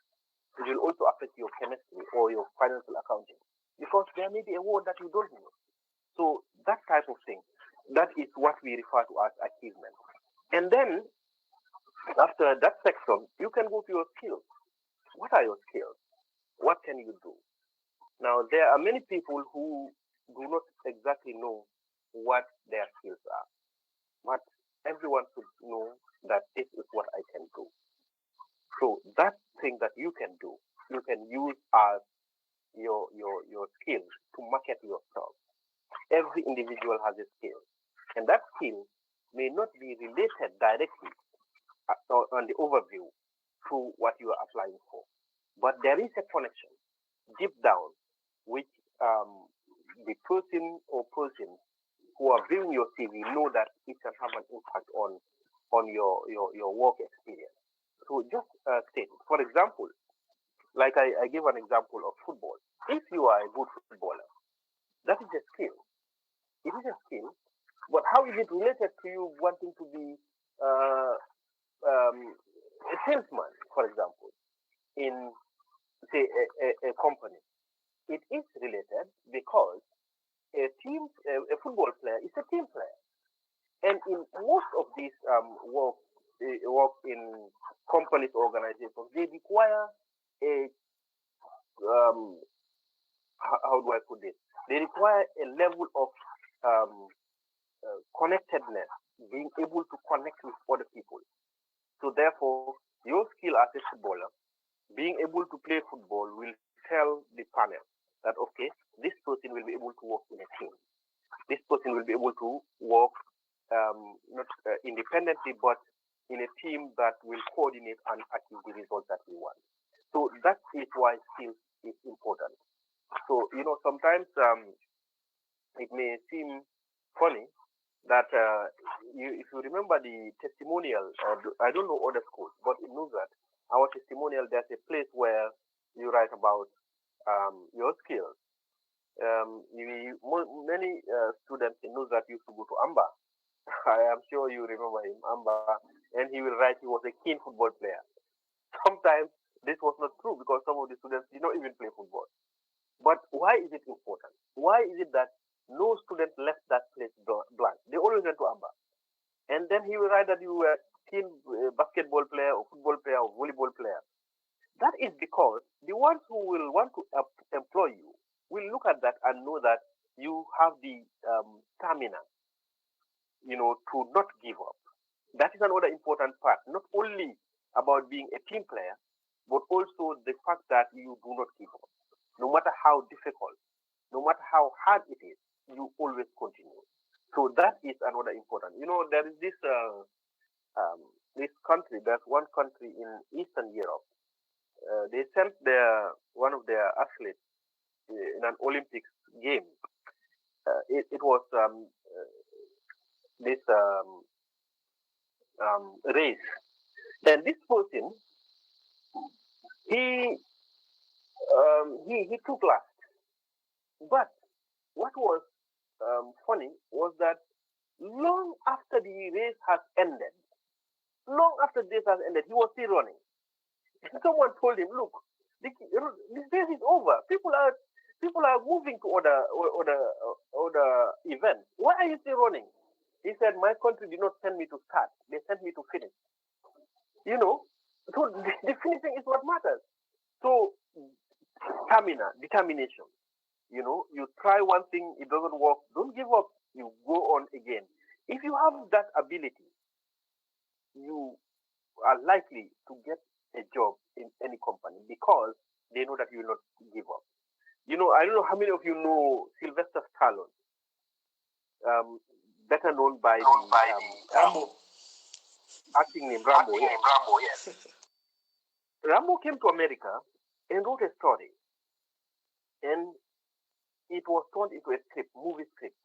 Speaker 4: It will also affect your chemistry or your financial accounting, because there may be a word that you don't know. So that type of thing, that is what we refer to as achievement. And then after that section, you can go to your skills. What are your skills? What can you do? Now, there are many people who do not exactly know what their skills are, but everyone should know that this is what I can do. So that thing that you can do, you can use as your skill to market yourself. Every individual has a skill, and that skill may not be related directly on the overview to what you are applying for. But there is a connection deep down, which the person or persons who are viewing your CV know that it can have an impact on your work experience. So just state, for example, like I give an example of football. If you are a good footballer, that is a skill. It is a skill, but how is it related to you wanting to be a salesman, for example, in say a company? It is related because a football player is a team player, and in most of these work in companies, organizations, they require a how do I put this? They require a level of connectedness, being able to connect with other people. So therefore, your skill as a footballer, being able to play football, will tell the panel that, okay, this person will be able to work in a team. This person will be able to work not independently, but in a team that will coordinate and achieve the results that we want. So that is why skills is important. So, sometimes it may seem funny that if you remember the testimonial, I don't know other schools, but in Nuzat, our testimonial, there's a place where you write about your skills. Many students in Nuzat used to go to Amba. I am sure you remember him, Amba, and he will write he was a keen football player. Sometimes this was not true because some of the students did not even play football. But why is it important? Why is it that no student left that place blank? They always went to Amba. And then he will write that you were a keen basketball player or football player or volleyball player. That is because the ones who will want to employ you will look at that and know that you have the stamina, to not give up. That is another important part, not only about being a team player, but also the fact that you do not give up. No matter how difficult, no matter how hard it is, you always continue. So that is another important. There is this this country. There's one country in Eastern Europe. They sent one of their athletes in an Olympics game. It was this race, and this person he took last. But what was funny was that long after the race has ended, he was still running. And someone told him, "Look, this race is over. People are moving to other events. Why are you still running?" He said, "My country did not send me to start. They sent me to finish." So the finishing is what matters. So stamina, determination. You try one thing, it doesn't work. Don't give up. You go on again. If you have that ability, you are likely to get a job in any company because they know that you will not give up. I don't know how many of you know Sylvester Stallone, better known by the
Speaker 2: Rambo.
Speaker 4: acting name Rambo. Yes. Rambo came to America and wrote a story, and it was turned into a script, movie script.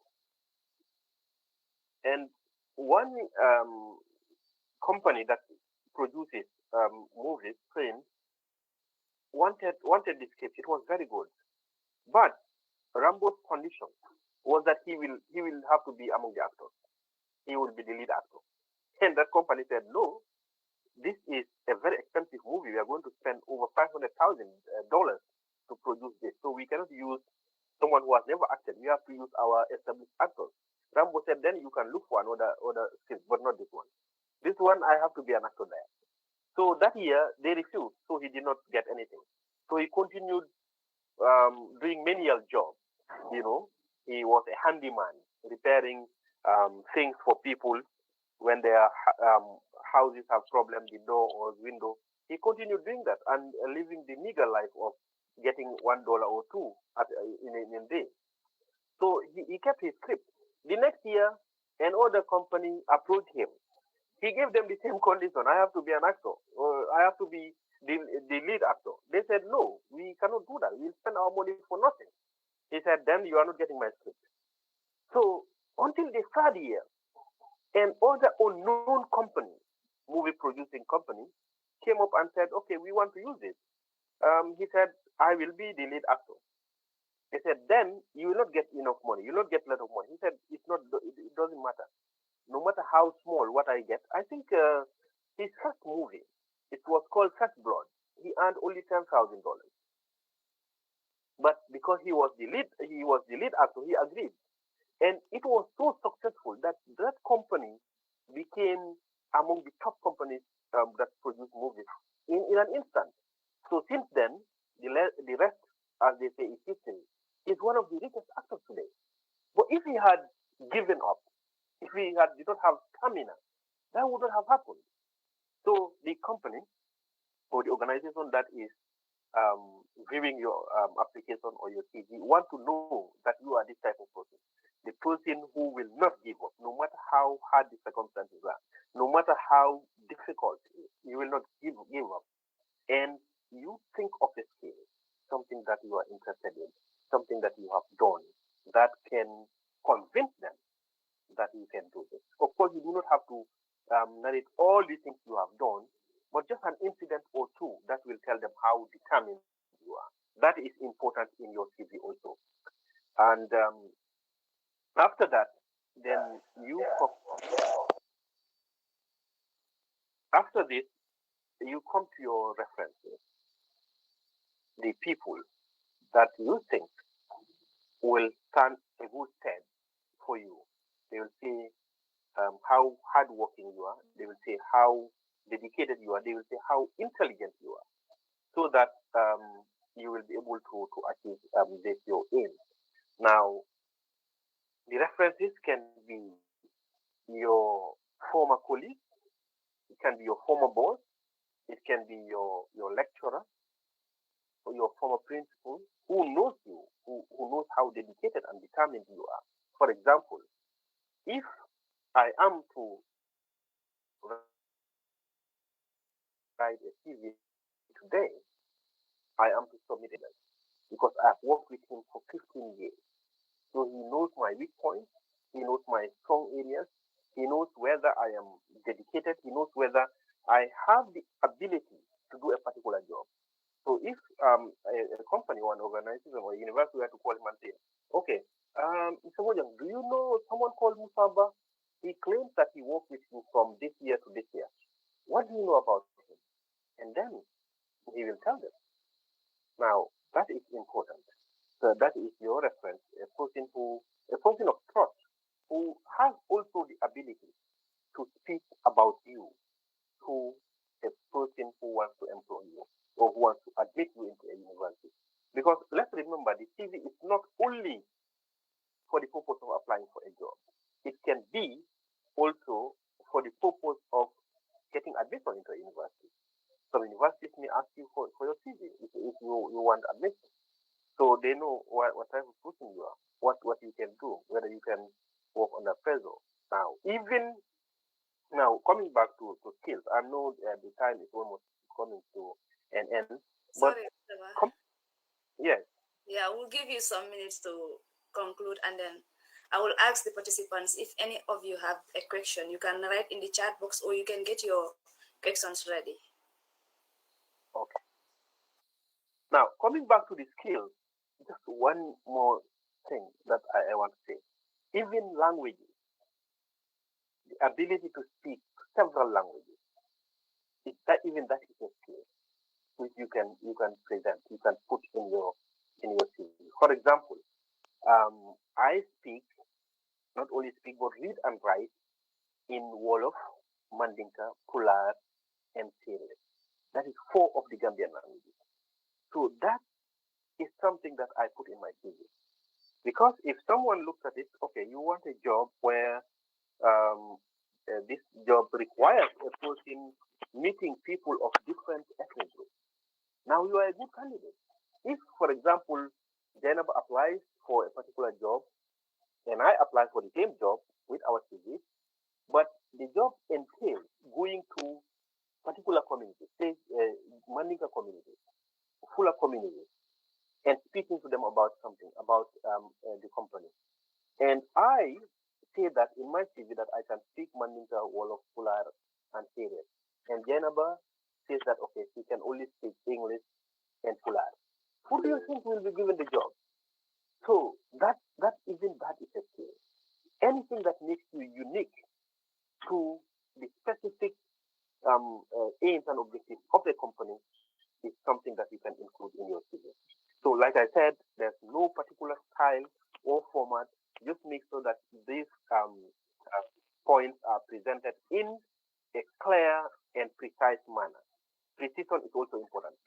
Speaker 4: And one company that produces movies, films, wanted the script. It was very good, but Rambo's condition was that he will have to be among the actors. He will be the lead actor. And that company said, "No, this is a very expensive movie. We are going to spend over $500,000 to produce this. So we cannot use someone who has never acted. We have to use our established actors." Rambo said, "Then you can look for another script, but not this one. This one, I have to be an actor there." So that year, they refused. So he did not get anything. So he continued doing menial jobs. He was a handyman, repairing things for people when their houses have problems, the door or window. He continued doing that and living the meager life of getting $1 or $2 in a day. So he kept his script. The next year, another company approached him. He gave them the same condition. I have to be an actor, or I have to be the lead actor. They said, no, we cannot do that. We'll spend our money for nothing. He said, then you are not getting my script. So until the third year, an other unknown company, movie producing company, came up and said, okay, we want to use this. He said, I will be the lead actor. He said, then you will not get enough money. You will not get a lot of money. He said, it doesn't matter. No matter how small what I get. I think his first movie, it was called First Blood. He earned only $10,000. But because he was the lead actor, he agreed. And it was so successful that that company became among the top companies that produce movies in an instant. So since then, the rest, as they say, is history. He's one of the richest actors today. But if he had given up, if he did not have stamina, that would not have happened. So the company or the organization that is viewing your application or your CV want to know that you are this type of person. The person who will not give up, no matter how hard the circumstances are, no matter how difficult it is, you will not give up. And you think of a skill, something that you are interested in, something that you have done that can convince them that you can do this. Of course, you do not have to narrate all the things you have done, but just an incident or two that will tell them how determined you are. That is important in your CV also. And after that, then after this, you come to your references, the people that you think will stand a good stead for you. They will say how hardworking you are. They will say how dedicated you are. They will say how intelligent you are, so that you will be able to achieve your aim. Now, the references can be your former colleague, it can be your former boss, it can be your lecturer, or your former principal, who knows you, who knows how dedicated and determined you are. For example, if I am to write a CV today, I am to submit it because I've worked with him for 15 years. So he knows my weak points, he knows my strong areas, he knows whether I am dedicated, he knows whether I have the ability to do a particular job. So if a company or an organization or a university were to call him and say, okay, Mr. Mojang, do you know someone called Musa Bah? He claims that he worked with you from this year to this year. What do you know about him? And then he will tell them. Now, that is important. So that is your reference, a person of trust, who has also the ability to speak about you to a person who wants to employ you or who wants to admit you into a university. Because let's remember, the CV is not only for the purpose of applying for a job. It can be also for the purpose of getting admission into a university. Some universities may ask you for your CV if you want admission. So they know what type of person you are, what you can do, whether you can work under pressure. Now, coming back to skills, I know the time is almost coming to an end. But
Speaker 1: Sorry,
Speaker 4: yes.
Speaker 1: Yeah, we'll give you some minutes to conclude, and then I will ask the participants if any of you have a question. You can write in the chat box, or you can get your questions ready.
Speaker 4: Okay. Now, coming back to the skills, just one more thing that I want to say. Even languages, the ability to speak several languages, that is a skill which you can present, you can put in your CV. For example, I not only speak, but read and write in Wolof, Mandinka, Pular, and Tere. That is 4 of the Gambian languages. So that is something that I put in my CV. Because if someone looks at it, okay, you want a job where this job requires a person meeting people of different ethnic groups. Now you are a good candidate. If, for example, Zainab applies for a particular job and I apply for the same job with our CV, but the job entails going to particular communities, say Mandinka community, Fula community, and speaking to them about something, about the company. And I say that in my CV that I can speak Mandinka, Wolof, Fular, and Syrian. And Janaba says that, okay, she can only speak English and Fular. Who do you think will be given the job? So that is effective. Anything that makes you unique to the specific aims and objectives of the company is something that you can include in your CV. So, like I said, there's no particular style or format. Just make sure that these points are presented in a clear and precise manner. Precision is also important.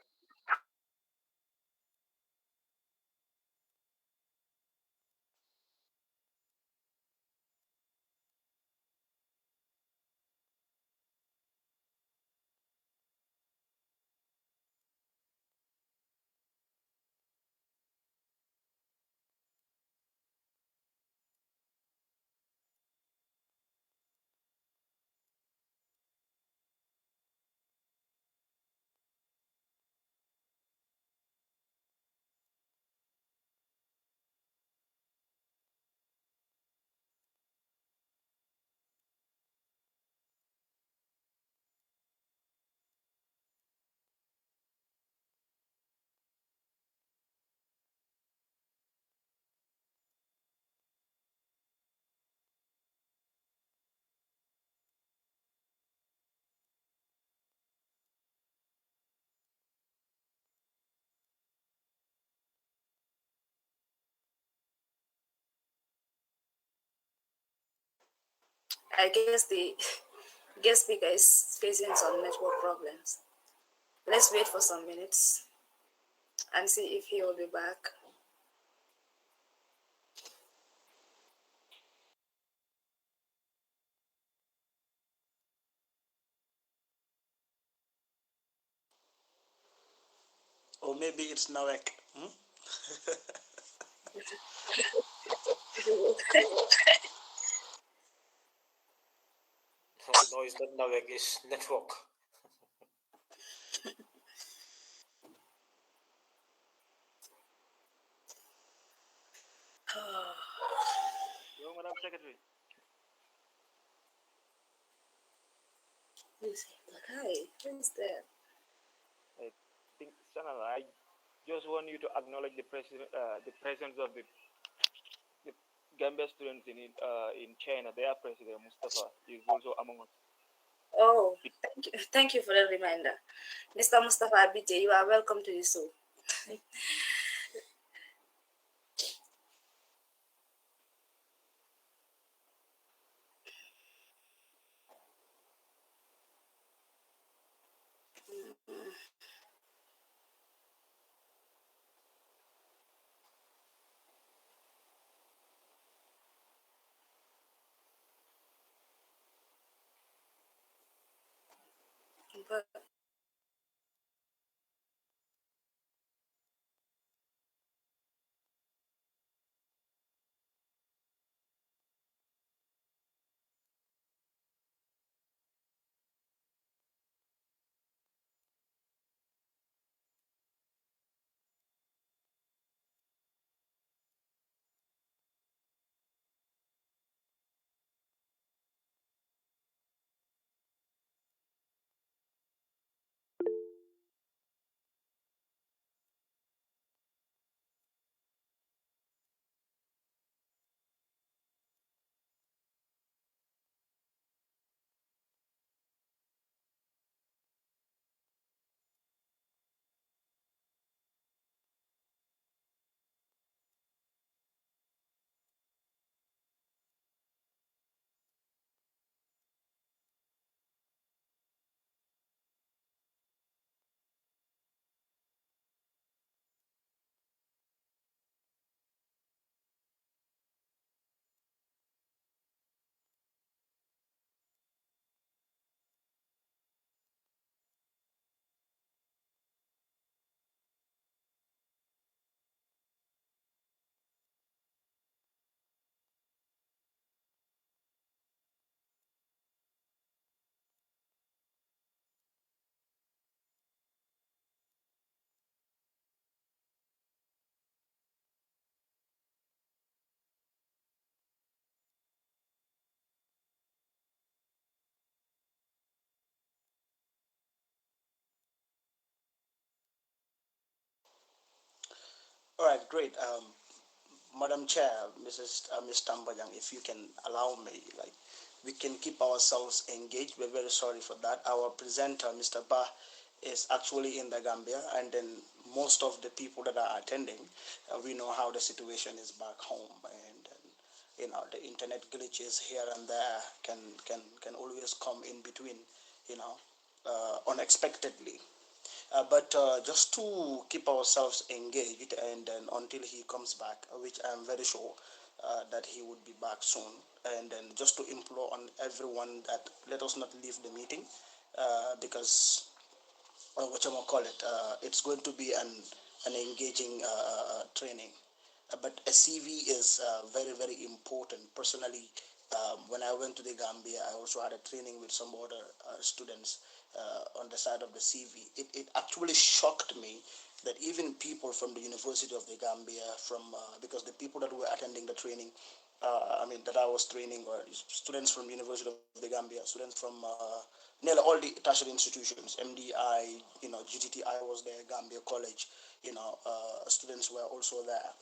Speaker 1: I guess the guest speaker is facing some network problems. Let's wait for some minutes and see if he will be back.
Speaker 2: Or maybe it's Nawek.
Speaker 5: No, it's not Nawek, it's network.
Speaker 4: Hello, Madam Secretary.
Speaker 1: Hi, who's there?
Speaker 4: I think, Sanal, I just want you to acknowledge the presence of the Gambia students in China. Their president, Mustafa, is also among us.
Speaker 1: Oh, thank you for the reminder. Mr. Mustafa Abite, you are welcome to the show. But
Speaker 2: All right, great. Madam Chair, Ms. Tambajang, if you can allow me, like, we can keep ourselves engaged. We're very sorry for that. Our presenter, Mr. Bah, is actually in the Gambia, and then most of the people that are attending, we know how the situation is back home, and the internet glitches here and there can always come in between, unexpectedly. But just to keep ourselves engaged, and then until he comes back, which I'm very sure that he would be back soon, and then just to implore on everyone that let us not leave the meeting, because what you call it, it's going to be an engaging training. But a CV is very, very important. Personally, when I went to the Gambia, I also had a training with some other students on the side of the CV. It actually shocked me that even people from the University of the Gambia, because the people that were attending the training, that I was training, or students from the University of the Gambia, students from nearly all the tertiary institutions, MDI, GTTI was there, Gambia College, students were also there,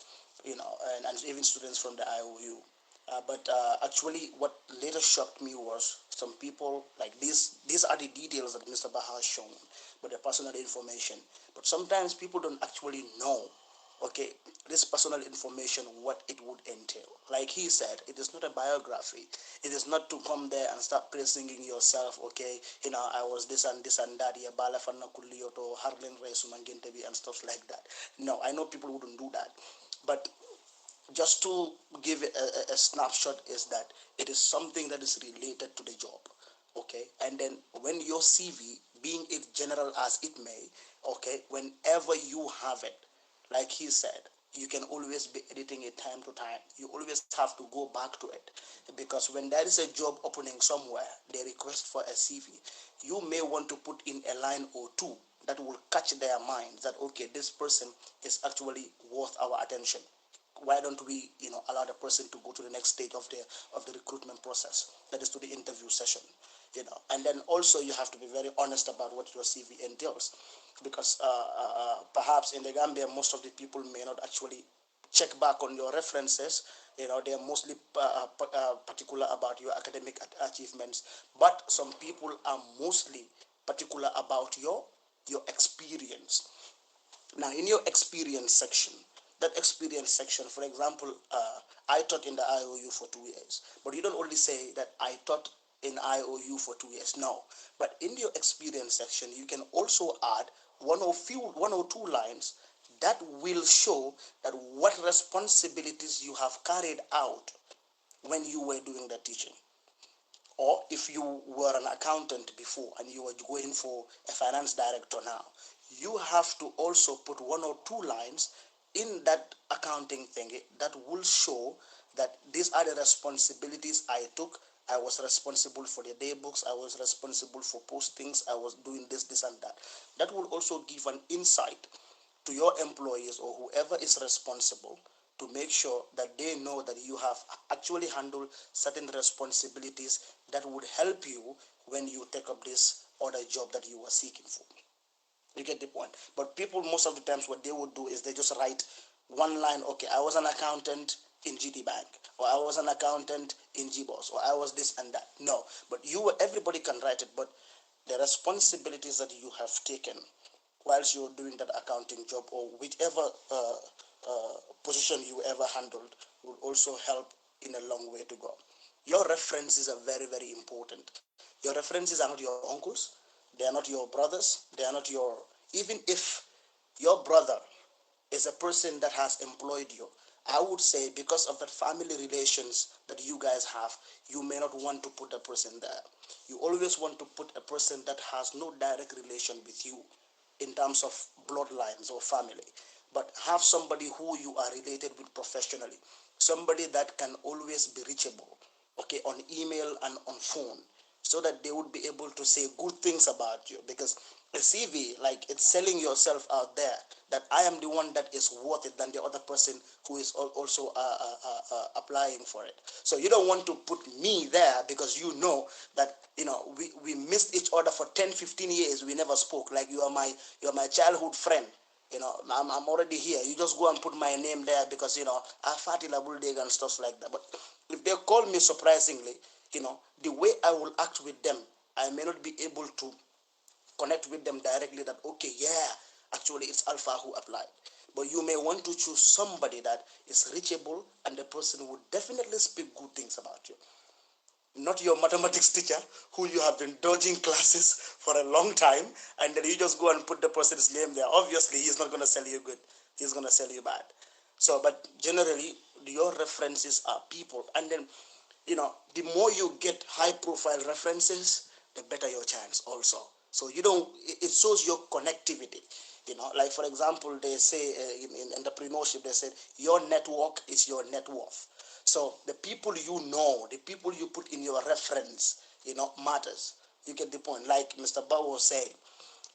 Speaker 2: and even students from the IOU. But actually, what later shocked me was some people, like these are the details that Mr. Bah has shown, but the personal information. But sometimes people don't actually know, okay, this personal information, what it would entail. Like he said, it is not a biography. It is not to come there and start praising yourself, okay, I was this and this and that, yeah, Balafana Kulioto, Harlan Resumangintebi, and stuff like that. No, I know people wouldn't do that. But just to give a snapshot is that it is something that is related to the job, okay, and then when your CV, being it general as it may, okay, whenever you have it, like he said, you can always be editing it time to time. You always have to go back to it, because when there is a job opening somewhere, they request for a CV, you may want to put in a line or two that will catch their minds that, okay, this person is actually worth our attention. Why don't we allow the person to go to the next stage of the recruitment process, that is to the interview session. And then also you have to be very honest about what your CV entails, because perhaps in the Gambia most of the people may not actually check back on your references. They are mostly particular about your academic achievements, but some people are mostly particular about your experience. Now, in your experience section, that experience section, for example, I taught in the IOU for 2 years, but you don't only say that I taught in IOU for 2 years. No, but in your experience section, you can also add one or two lines that will show that what responsibilities you have carried out when you were doing the teaching. Or if you were an accountant before and you are going for a finance director now, you have to also put one or two lines in that accounting thing that will show that these are the responsibilities I took. I was responsible for the day books, I was responsible for postings, I was doing this and that. That will also give an insight to your employees or whoever is responsible, to make sure that they know that you have actually handled certain responsibilities that would help you when you take up this other job that you are seeking for. You get the point. But people, most of the times, what they would do is they just write one line, okay, I was an accountant in GT Bank, or I was an accountant in GBoss, or I was this and that. No, but everybody can write it, but the responsibilities that you have taken whilst you're doing that accounting job, or whichever position you ever handled, will also help in a long way to go. Your references are very, very important. Your references are not your uncles, they are not your brothers, they are not your, even if your brother is a person that has employed you, I would say because of that family relations that you guys have, you may not want to put a person there. You always want to put a person that has no direct relation with you in terms of bloodlines or family, but have somebody who you are related with professionally, somebody that can always be reachable, okay, on email and on phone, so that they would be able to say good things about you. Because a CV, like, it's selling yourself out there that I am the one that is worth it than the other person who is also applying for it. So you don't want to put me there because you know that we missed each other for 10, 15 years. We never spoke. Like, you are my childhood friend. I'm already here. You just go and put my name there because, I Fatih Labuldeg and stuff like that. But if they call me surprisingly, the way I will act with them, I may not be able to connect with them directly that, okay, yeah, actually it's Alpha who applied. But you may want to choose somebody that is reachable and the person would definitely speak good things about you. Not your mathematics teacher who you have been dodging classes for a long time, and then you just go and put the person's name there. Obviously, he's not going to sell you good. He's going to sell you bad. So, but generally, your references are people. And then, the more you get high profile references, the better your chance also. So it shows your connectivity. Like for example, they say in entrepreneurship, they said your network is your net worth. So the people the people you put in your reference, matters. You get the point. Like Mr. Bah was saying,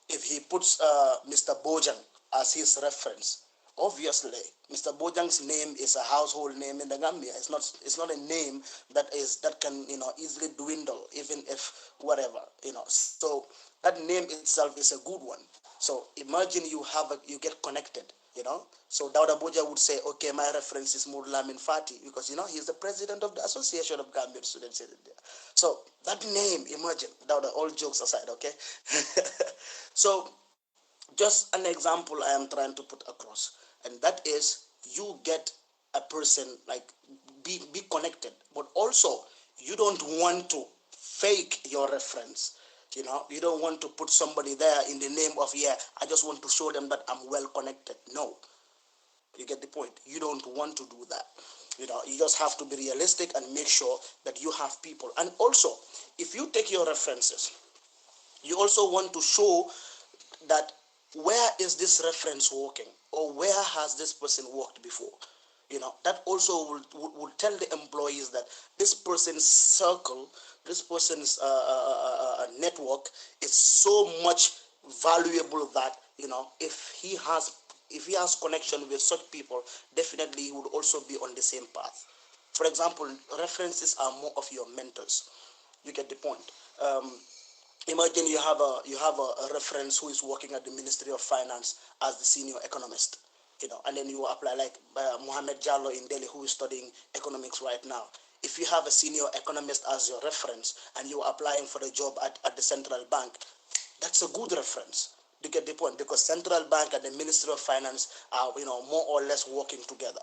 Speaker 2: if he puts Mr. Bojang as his reference, obviously Mr. Bojang's name is a household name in the Gambia. It's not a name that can easily dwindle, even if whatever. So that name itself is a good one. So imagine you get connected. So Dauda Boja would say, okay, my reference is Murlamin Fati because he's the president of the Association of Gambian Students in India. So that name, imagine, Dauda, all jokes aside, okay? So just an example I am trying to put across, and that is you get a person like be connected, but also you don't want to fake your reference. You don't want to put somebody there in the name of, yeah, I just want to show them that I'm well connected. No, you get the point. You don't want to do that. You just have to be realistic and make sure that you have people. And also, if you take your references, you also want to show that where is this reference working, or where has this person worked before. That also will tell the employees that this person's circle, this person's network is so much valuable that if he has connection with such people, definitely he would also be on the same path. For example, references are more of your mentors. You get the point. Imagine you have a reference who is working at the Ministry of Finance as the senior economist, and then you apply like Mohamed Jallo in Delhi who is studying economics right now. If you have a senior economist as your reference and you are applying for a job at the central bank, that's a good reference. You get the point, because central bank and the Ministry of Finance are more or less working together.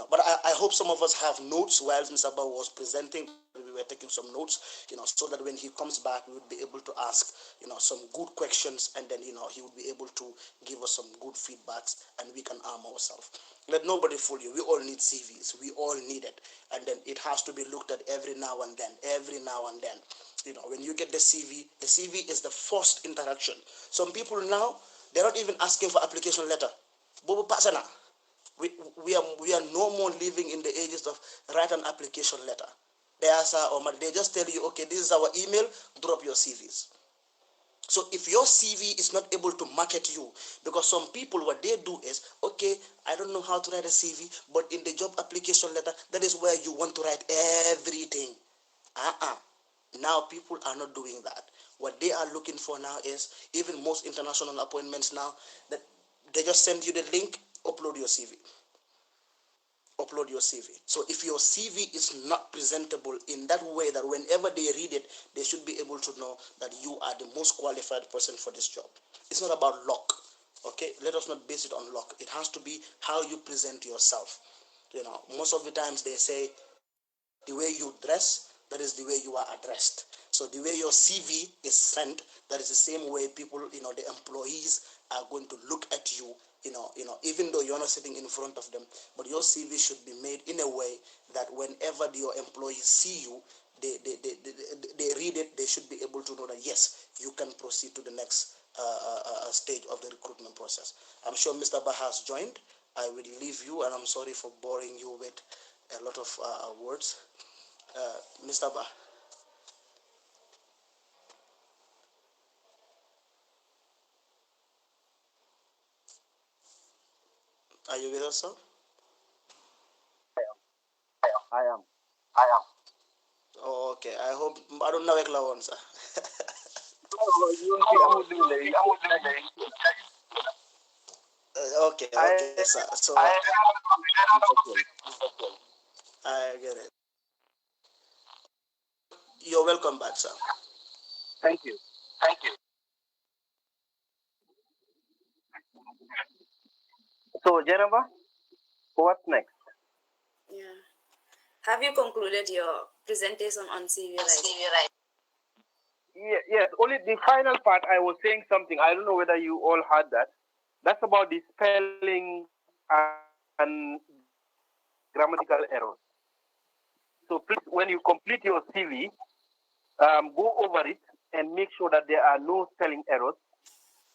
Speaker 2: But I hope some of us have notes while Mr. Bah was presenting. We were taking some notes, so that when he comes back, we would be able to ask, some good questions, and then, he would be able to give us some good feedbacks, and we can arm ourselves. Let nobody fool you. We all need CVs. We all need it. And then it has to be looked at every now and then, when you get the CV is the first interaction. Some people now, they're not even asking for application letter. Bobo Pasana. We are no more living in the ages of write an application letter. They just tell you, okay, this is our email, drop your CVs. So if your CV is not able to market you, because some people, what they do is, okay, I don't know how to write a CV, but in the job application letter, that is where you want to write everything. Now people are not doing that. What they are looking for now is, even most international appointments now, that they just send you the link, upload your CV. So if your CV is not presentable in that way that whenever they read it, they should be able to know that you are the most qualified person for this job. It's not about luck. Okay, let us not base it on luck. It has to be how you present yourself. Most of the times they say the way you dress, that is the way you are addressed. So the way your CV is sent, that is the same way people, the employees are going to look at you, even though you're not sitting in front of them, but your CV should be made in a way that whenever your employees see you, they read it, they should be able to know that, yes, you can proceed to the next stage of the recruitment process. I'm sure Mr. Bah has joined. I will leave you, and I'm sorry for boring you with a lot of words. Mr. Bah. Are you with us, sir?
Speaker 4: I am.
Speaker 2: Oh, okay. I hope I don't know one, sir. Okay, sir. So I get it. You're welcome back, sir.
Speaker 4: Thank you. So, Jennifer, what's next?
Speaker 1: Yeah. Have you concluded your presentation on CV writing?
Speaker 4: Yes, only the final part I was saying something. I don't know whether you all heard that. That's about the spelling and grammatical errors. So please, when you complete your CV, go over it and make sure that there are no spelling errors,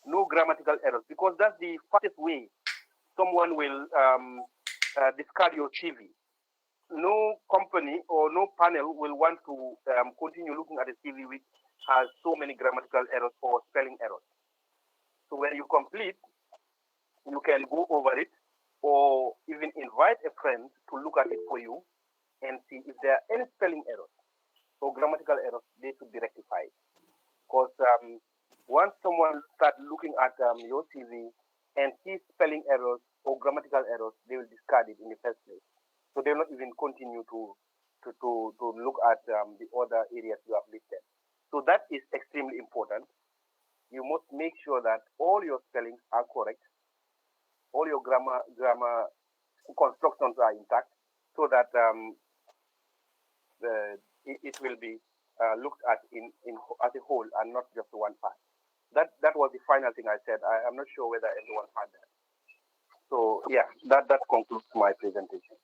Speaker 4: no grammatical errors, because that's the fastest way someone will discard your CV. No company or no panel will want to continue looking at a CV which has so many grammatical errors or spelling errors. So when you complete, you can go over it or even invite a friend to look at it for you and see if there are any spelling errors or grammatical errors, they should be rectified. Because once someone starts looking at your CV and sees spelling errors or grammatical errors, they will discard it in the first place. So they will not even continue to look at the other areas you have listed. So that is extremely important. You must make sure that all your spellings are correct, all your grammar constructions are intact, so that it will be looked at in as a whole and not just one part. That was the final thing I said. I'm not sure whether everyone heard that. So yeah, that concludes my presentation.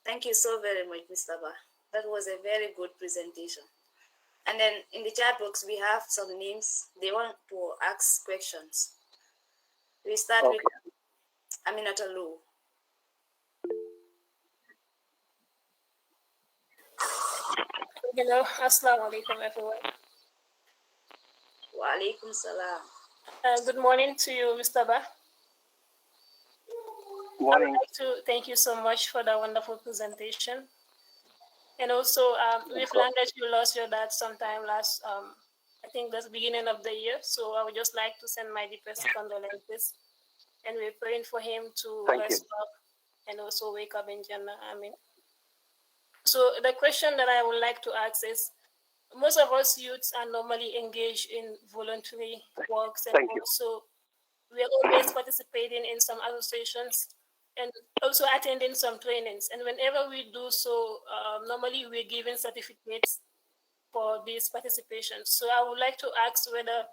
Speaker 1: Thank you so very much, Mr. Bah. That was a very good presentation. And then in the chat box, we have some names. They want to ask questions. We start with Aminata Lou.
Speaker 6: Hello, assalamu alaikum everyone.
Speaker 1: Wa alaikum salam.
Speaker 6: Good morning to you, Mr. Bah.
Speaker 4: Morning.
Speaker 6: I would like to thank you so much for that wonderful presentation. And also, we've learned that you lost your dad sometime last, I think that's the beginning of the year. So I would just like to send my deepest condolences. And we're praying for him to rest up and also wake up in Jannah. Amen. So the question that I would like to ask is, most of us youths are normally engaged in voluntary works, and also we are always participating in some associations and also attending some trainings. And whenever we do so, normally we're given certificates for these participations. So I would like to ask whether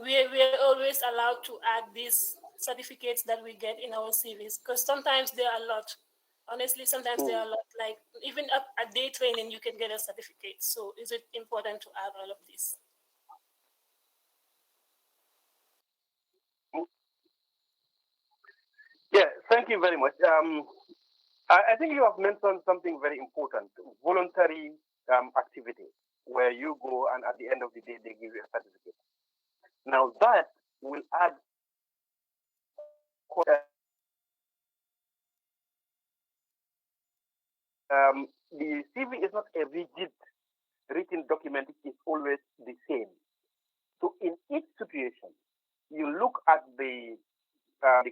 Speaker 6: we're always allowed to add these certificates that we get in our CVs, because sometimes there are a lot. Honestly, sometimes there are a lot. Like even up at day training, you can get a certificate. So is it important to add all of this?
Speaker 4: Yeah, thank you very much. I think you have mentioned something very important: voluntary activity, where you go and at the end of the day they give you a certificate. Now that will add the CV is not a rigid written document, it is always the same. So in each situation, you look at the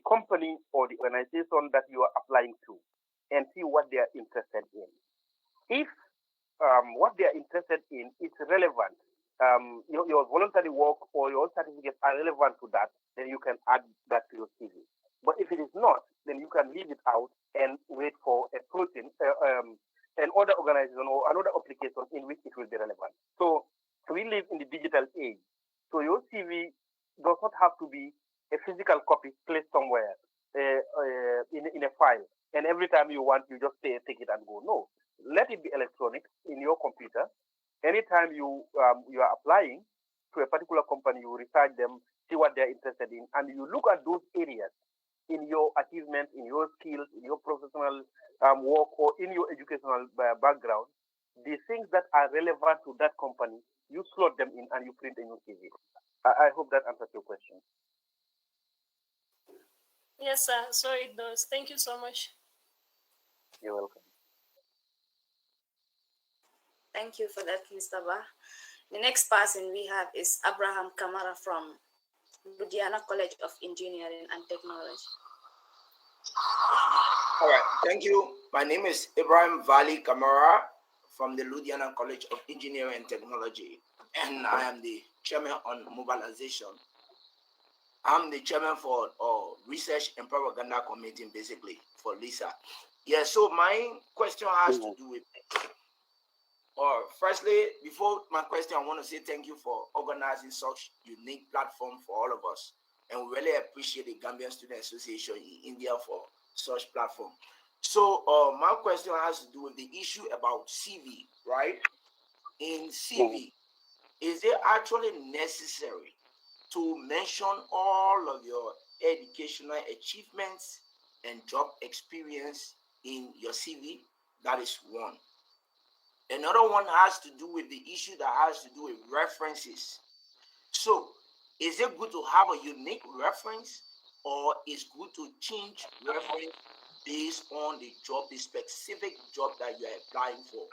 Speaker 4: company or the organization that you are applying to and see what they are interested in. If what they are interested in is relevant, your voluntary work or your certificates are relevant to that, then you can add that to your CV. But if it is not, then you can leave it out and wait for a person, another organization or another application in which it will be relevant. So we live in the digital age. So your CV does not have to be a physical copy placed somewhere in a file. And every time you want, you just take it and go. No, let it be electronic in your computer. Anytime you are applying to a particular company, you research them, see what they're interested in, and you look at those areas in your achievements, in your skills, in your professional work, or in your educational background. The things that are relevant to that company, you slot them in and you print a new CV. I hope that answers your question.
Speaker 6: Yes, sir. So it does. Thank you so much.
Speaker 4: You're welcome.
Speaker 1: Thank you for that, Mr. Bah. The next person we have is Abraham Kamara from Ludhiana College of Engineering and Technology.
Speaker 7: All right, thank you. My name is Ibrahim Vali Kamara from the Ludhiana College of Engineering and Technology, and I am the chairman on mobilization. I'm the chairman for Research and Propaganda Committee, basically, for LISA. Yeah, so my question has to do with, firstly, before my question, I want to say thank you for organizing such unique platform for all of us. And we really appreciate the Gambian Student Association in India for such platform. So my question has to do with the issue about CV, right? In CV, is it actually necessary to mention all of your educational achievements and job experience in your CV? That is one. Another one has to do with the issue that has to do with references. So, is it good to have a unique reference, or is good to change reference based on the job, the specific job that you are applying for?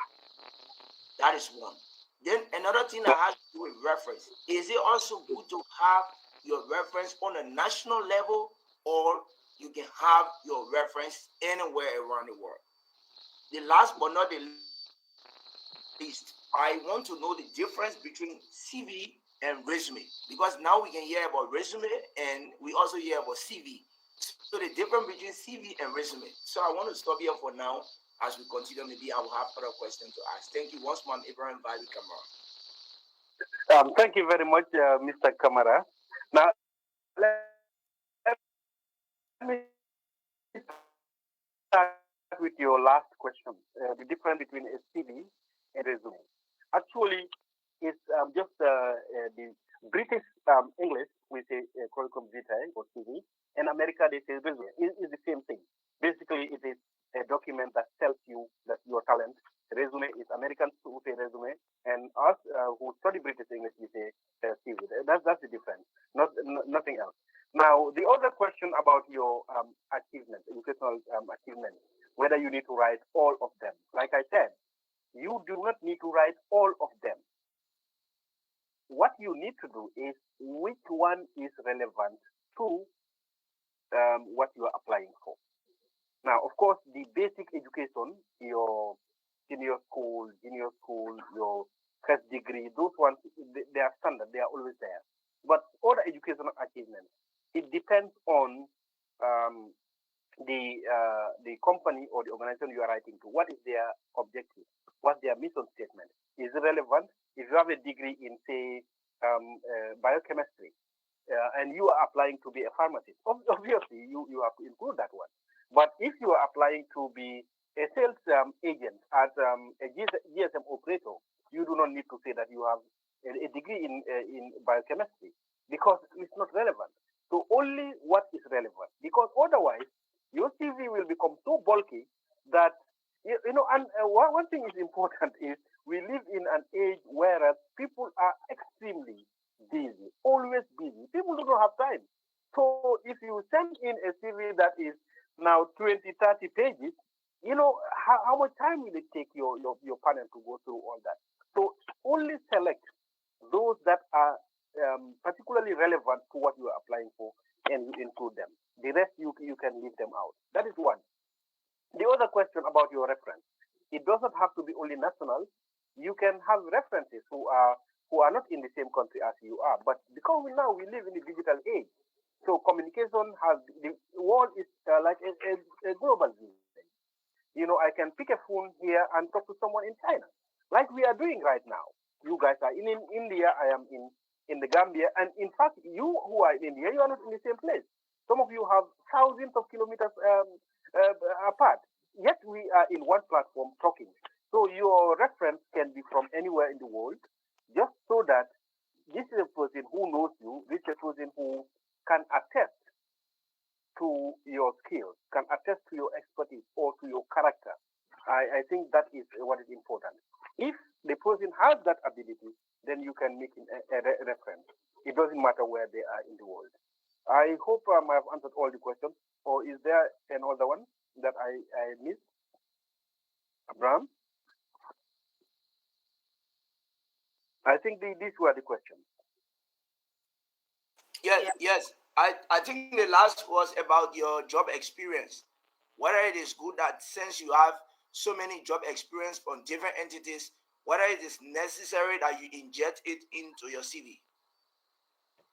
Speaker 7: That is one. Then another thing that has to do with reference, is it also good to have your reference on a national level, or you can have your reference anywhere around the world? The last but not the least, I want to know the difference between CV and resume, because now we can hear about resume and we also hear about CV. So the difference between CV and resume. So I want to stop here for now. As we continue, maybe I will have other questions to ask. Thank you once more, Ibrahim Bali Kamara.
Speaker 4: Thank you very much, Mr. Kamara. Now, let me start with your last question. The difference between a CV and resume. Actually, it's just the British English, we say curriculum vitae or CV. In America, they say resume. It's the same thing. Basically, it is a document that tells you that your talent. Resume is Americans who say resume, and us who study British English, we say CV. That's the difference, nothing else. Now, the other question about your achievement, educational achievement, whether you need to write all of them. Like I said, you do not need to write all of them. What you need to do is which one is relevant to what you are applying for. Now, of course, the basic education, your senior school, junior school, your first degree, those ones, they are standard, they are always there. But other educational achievements, it depends on the company or the organization you are writing to. What is their objective? What's their mission statement? Is it relevant? If you have a degree in, say, biochemistry, and you are applying to be a pharmacist, obviously you have to include that one. But if you are applying to be a sales agent at a GSM operator, you do not need to say that you have a degree in biochemistry, because it's not relevant. So only what is relevant, because otherwise your CV will become so bulky that, you know, and one thing is important is we live in an age where people are extremely busy, always busy. People do not have time. So if you send in a CV that is now 20, 30 pages, you know, how much time will it take your panel to go through all that? So only select those that are particularly relevant to what you are applying for, and you include them. The rest you can leave them out. That is one. The other question about your reference, it doesn't have to be only national. You can have references who are not in the same country as you are, but because now we live in the digital age, so communication has, the world is like a global thing. You know, I can pick a phone here and talk to someone in China, like we are doing right now. You guys are in India, I am in the Gambia, and in fact, you who are in India, you are not in the same place. Some of you have thousands of kilometers apart, yet we are in one platform talking. So your reference can be from anywhere in the world, just so that this is a person who knows you, this is a person who can attest to your skills, can attest to your expertise or to your character. I think that is what is important. If the person has that ability, then you can make a reference. It doesn't matter where they are in the world. I hope I have answered all the questions. Or is there another one that I missed? Abraham? I think these were the questions.
Speaker 7: Yes,
Speaker 1: Yeah.
Speaker 7: yes. I think the last was about your job experience. Whether it is good that since you have so many job experience from different entities, whether it is necessary that you inject it into your CV.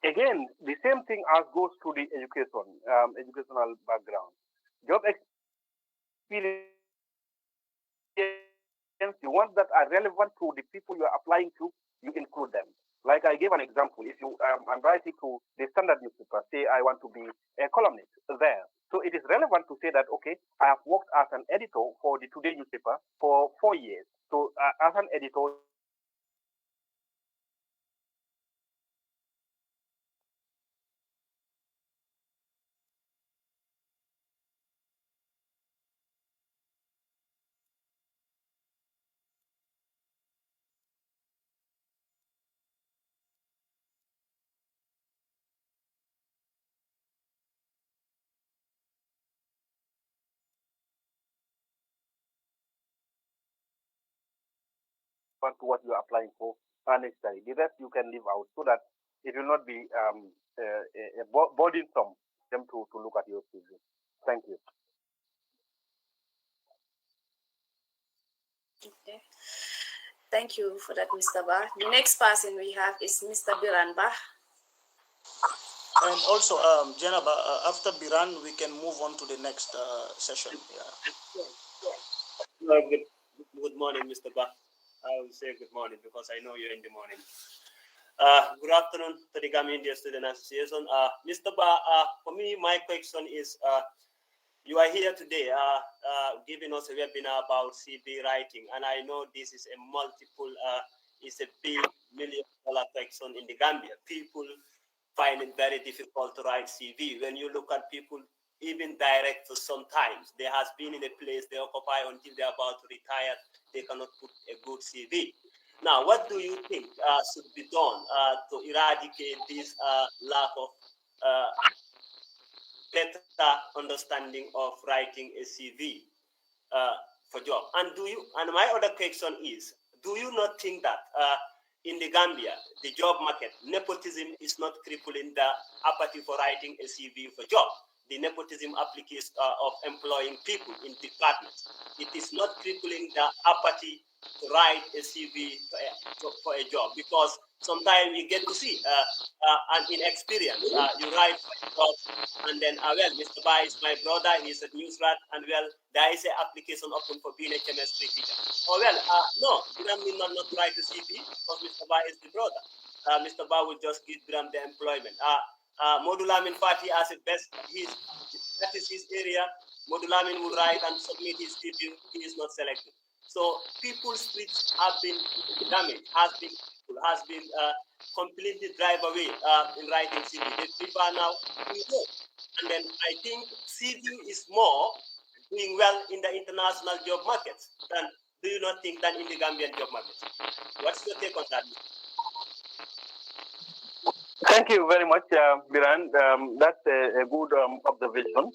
Speaker 4: Again, the same thing as goes to the education, educational background. Job experience, the ones that are relevant to the people you are applying to, you include them. Like I gave an example. If you I'm writing to the standard newspaper, say I want to be a columnist there. So it is relevant to say that, okay, I have worked as an editor for the Today newspaper for 4 years. So as an editor, you can give out so that people will know that to what you are applying for unnecessary. The rest you can leave out so that it will not be burdensome for them to look at your CV. Thank you.
Speaker 1: Okay. Thank you for that, Mr. Bah. The next person we have is Mr. Biran Bah.
Speaker 2: And also, Janaba, after Biran, we can move on to the next session. Yeah.
Speaker 8: Good morning, Mr. Bah. I will say good morning because I know you're in the morning. Good afternoon to the Gam-Ind Student Association. Mr. Bah, for me, my question is, you are here today giving us a webinar about CV writing, and I know this is a multiple, it's a big $1 million question in the Gambia. People find it very difficult to write CV. When you look at people, even directors sometimes, they has been in a place they occupy until they're about to retire, they cannot put a good CV. Now, what do you think should be done to eradicate this lack of better understanding of writing a CV for job? And my other question is, do you not think that in the Gambia, the job market, nepotism is not crippling the apathy for writing a CV for job? The nepotism application of employing people in departments, it is not crippling the apathy to write a CV for a job, because sometimes we get to see an inexperience. You write for a job, and then, well, Mr. Bai is my brother, he's a news rat, and well, there is an application open for being a chemistry teacher. Oh, well, no, Biram will not write a CV because Mr. Bai is the brother. Mr. Bai will just give Biram the employment. Modulamin Fati as a best, that is his area. Modulamin will write and submit his CV, he is not selected. So people's streets have been damaged, has been completely drive away in writing CV. They prefer now doing work. And then I think CV is more doing well in the international job markets than, do you not think, than in the Gambian job markets? What's your take on that?
Speaker 4: Thank you very much, Biran. That's a good observation.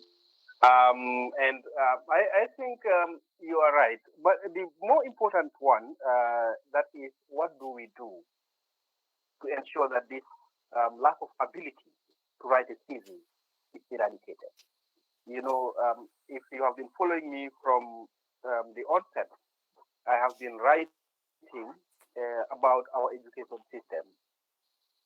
Speaker 4: I think you are right. But the more important one, that is, what do we do to ensure that this lack of ability to write a CV is eradicated? You know, if you have been following me from the onset, I have been writing about our education system.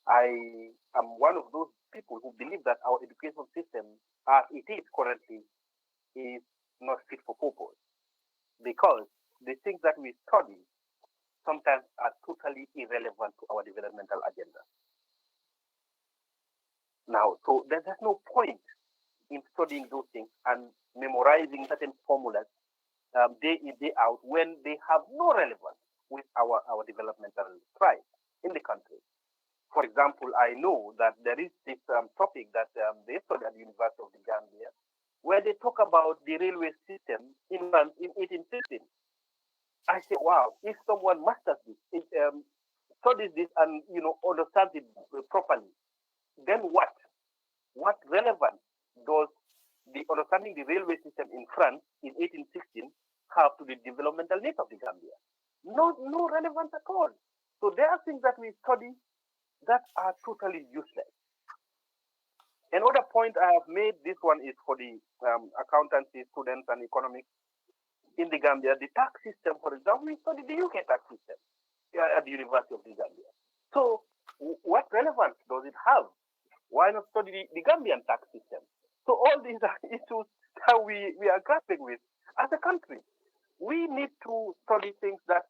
Speaker 4: I am one of those people who believe that our education system, as it is currently, is not fit for purpose, because the things that we study sometimes are totally irrelevant to our developmental agenda. Now, so there's no point in studying those things and memorizing certain formulas day in, day out, when they have no relevance with our developmental strides in the country. For example, I know that there is this topic that they study at the University of the Gambia, where they talk about the railway system in France in 1816. I say, wow, if someone masters this, studies this, and understands it properly, then what? What relevance does the understanding the railway system in France in 1816 have to the developmental needs of the Gambia? No relevance at all. So there are things that we study that are totally useless. Another point I have made, this one is for the accountancy students and economics in the Gambia. The tax system, for example, we study the UK tax system at the University of the Gambia. So what relevance does it have? Why not study the Gambian tax system? So all these are issues that we are grappling with as a country. We need to study things that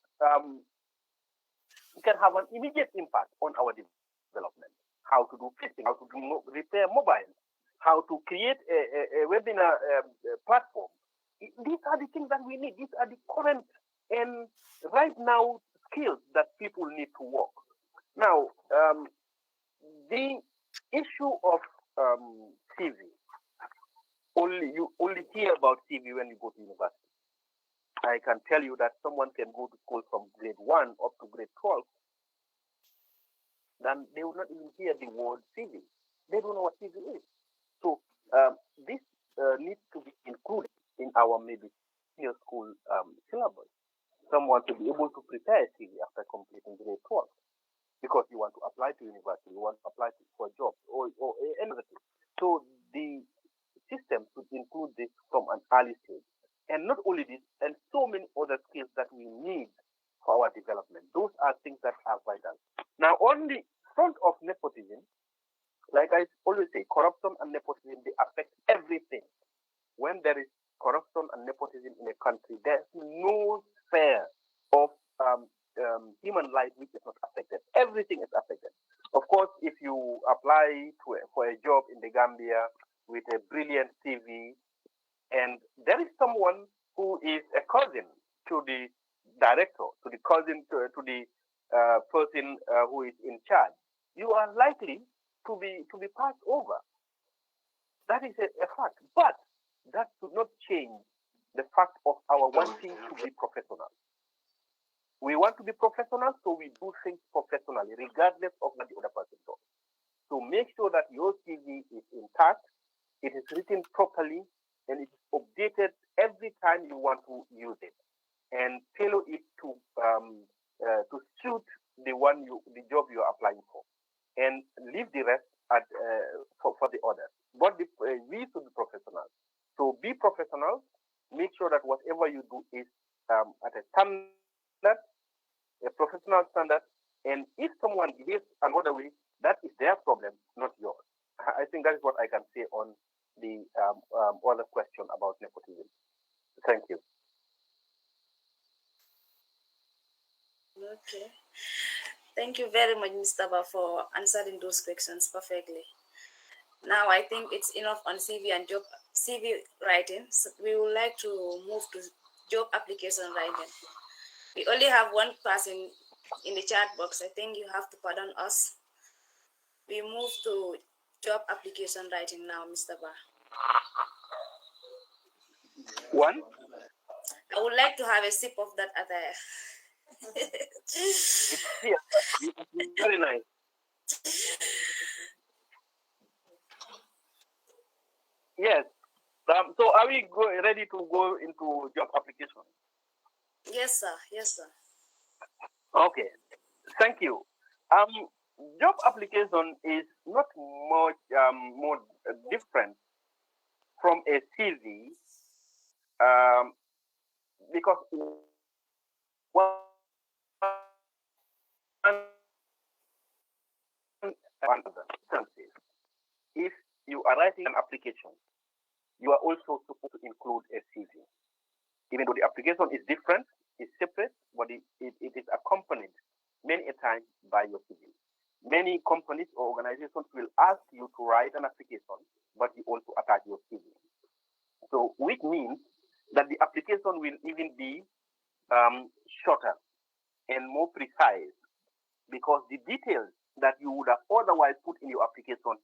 Speaker 4: can have an immediate impact on our development. How to do fishing, how to do repair mobiles, how to create a webinar platform. These are the things that we need. These are the current and right now skills that people need to work. Now, the issue of CV, you only hear about CV when you go to university. I can tell you that someone can go to school from grade 1 up to grade 12, then they will not even hear the word CV. They don't know what CV is. So this needs to be included in our maybe senior school syllabus. Someone to be able to prepare a CV after completing grade 12, because you want to apply to university, you want to apply for a job or anything. So the system should include this from an early stage. And not only this, and so many other skills that we need for our development. Those are things that are vital. Now, on the front of nepotism, like I always say, corruption and nepotism, they affect everything. When there is corruption and nepotism in a country, there's no sphere of human life which is not affected. Everything is affected. Of course, if you apply for a job in the Gambia with a brilliant CV, and there is someone who is a cousin to the director, to the cousin to the person who is in charge, you are likely to be passed over. That is a fact. But that should not change the fact of our wanting to be professional. We want to be professional, so we do things professionally, regardless of what the other person does. So make sure that your CV is intact, it is written properly, and it is updated every time you want to use it, and tailor it to suit the job you are applying for, and leave the rest for the others. But we should be professional. So be professional. Make sure that whatever you do is at a standard, a professional standard. And if someone behaves another way, that is their problem, not yours. I think that is what I can say on the other question about nepotism. Thank you.
Speaker 1: Okay. Thank you very much, Mr. Bah, for answering those questions perfectly. Now I think it's enough on CV and CV writing. So we would like to move to job application writing. We only have one person in the chat box. I think you have to pardon us. We move to job application writing now, Mr. Bah.
Speaker 4: One?
Speaker 1: I would like to have a sip of that other.
Speaker 4: Very nice. Yes. So are we ready to go into job application?
Speaker 1: Yes, sir. Yes, sir.
Speaker 4: Okay. Thank you. Job application is not much more different from a CV because if you are writing an application, you are also supposed to include a CV. Even though the application is different, it's separate, but it is accompanied many a time by your CV. Many companies or organizations will ask you to write an application, but you also attach your CV. So, which means that the application will even be shorter and more precise, because the details that you would have otherwise put in your application,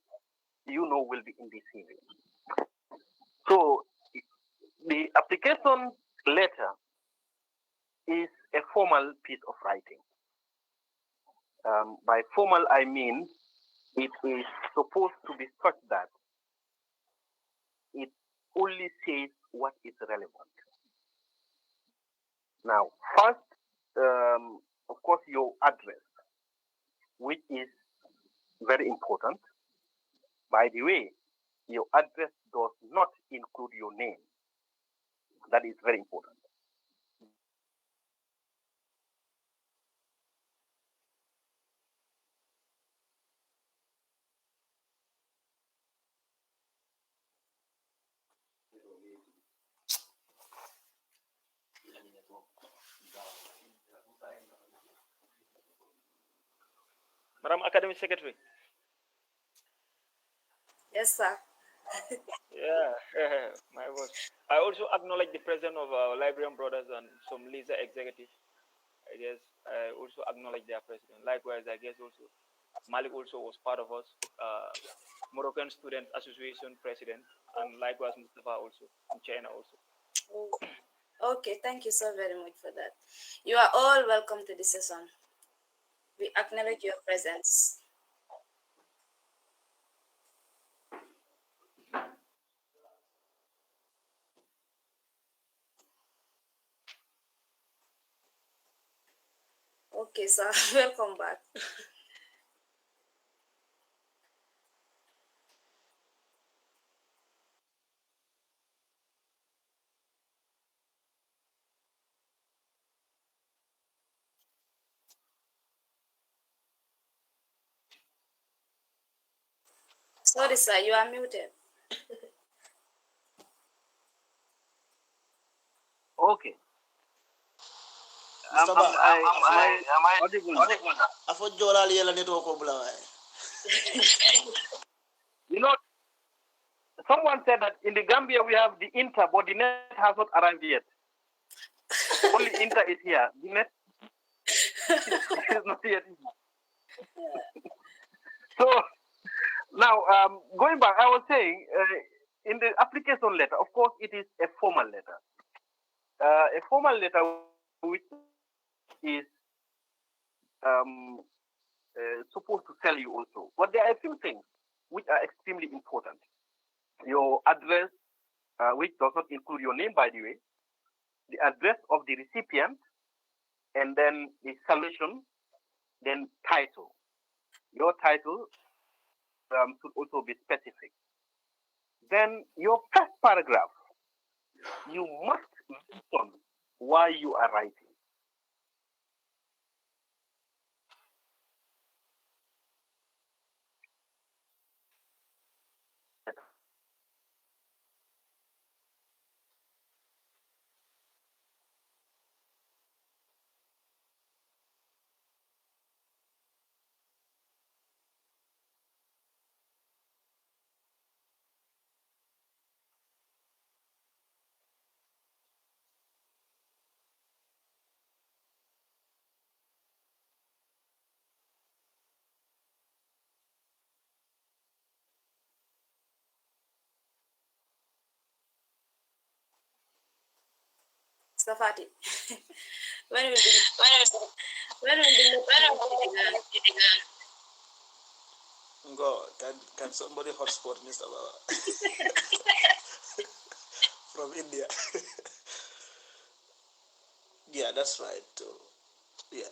Speaker 4: will be in the CV. So, the application letter is a formal piece of writing. By formal, I mean it is supposed to be such that it only says what is relevant. Now, first, of course, your address, which is very important. By the way, your address does not include your name. That is very important.
Speaker 9: Madam Academic Secretary.
Speaker 1: Yes, sir.
Speaker 9: Yeah, my boss. I also acknowledge the presence of our librarian brothers and some LISA executives. I guess I also acknowledge their president. Likewise, I guess also Malik also was part of us, Moroccan Student Association president, and likewise Mustafa also in China also.
Speaker 1: Oh, okay, thank you so very much for that. You are all welcome to this session. We acknowledge your presence. Okay, sir, welcome back. Sorry, sir, you are muted.
Speaker 4: Okay.
Speaker 2: Mr. Bah,
Speaker 4: Am I audible?
Speaker 2: afo jolal yela network ko bula way.
Speaker 4: You know, someone said that in the Gambia we have the Inter, but the net has not arrived yet. Only Inter is here. The net is not yet here. So now, going back, I was saying in the application letter, of course, it is a formal letter. A formal letter which is supposed to tell you also. But there are a few things which are extremely important. Your address, which does not include your name, by the way, the address of the recipient, and then the solution, then title. Your title should also be specific. Then your first paragraph, you must mention why you are writing.
Speaker 1: Safati. when will the when will the
Speaker 2: Go, can somebody hotspot Mr. Bah from India? Yeah, that's right too. Yeah.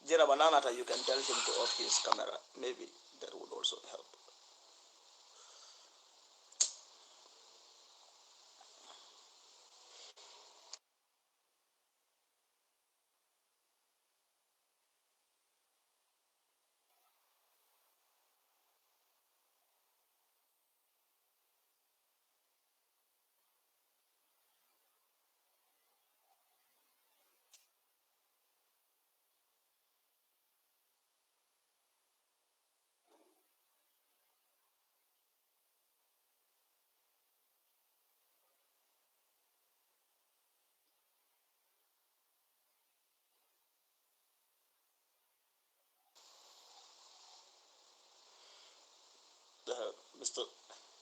Speaker 2: Jera Bananata, you can tell him to off his camera. Maybe that would also help.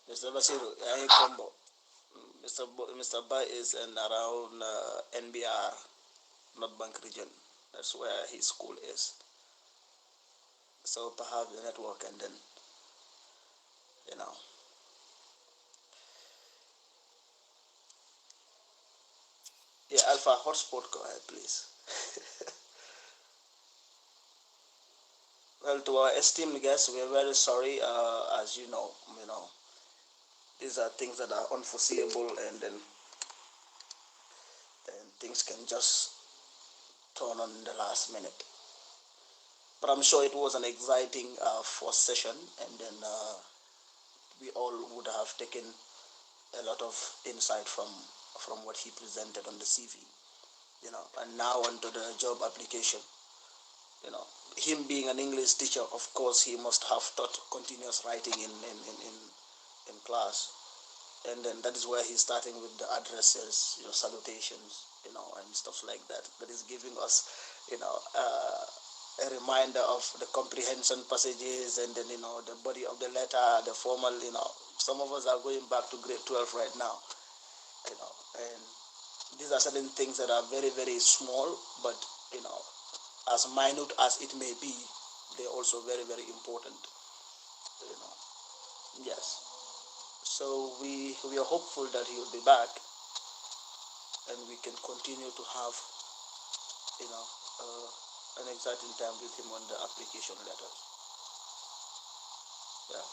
Speaker 2: Mr. Basiru, I combo. Mr. Bah is in around NBR, North Bank region. That's where his school is. So perhaps the network and then, you know. Yeah, Alpha hotspot, go ahead, please. Well, to our esteemed guests, we are very sorry. As you know, these are things that are unforeseeable, and then things can just turn on in the last minute. But I'm sure it was an exciting first session, and then we all would have taken a lot of insight from what he presented on the CV, and now onto the job application. Him being an English teacher, of course, he must have taught continuous writing in class, and then that is where he's starting with the addresses, salutations, and stuff like that. That is giving us, a reminder of the comprehension passages, and then the body of the letter, the formal. Some of us are going back to grade 12 right now, and these are certain things that are very, very small, but as minute as it may be, they're also very, very important. Yes. So we are hopeful that he will be back, and we can continue to have an exciting time with him on the application letters. Yeah.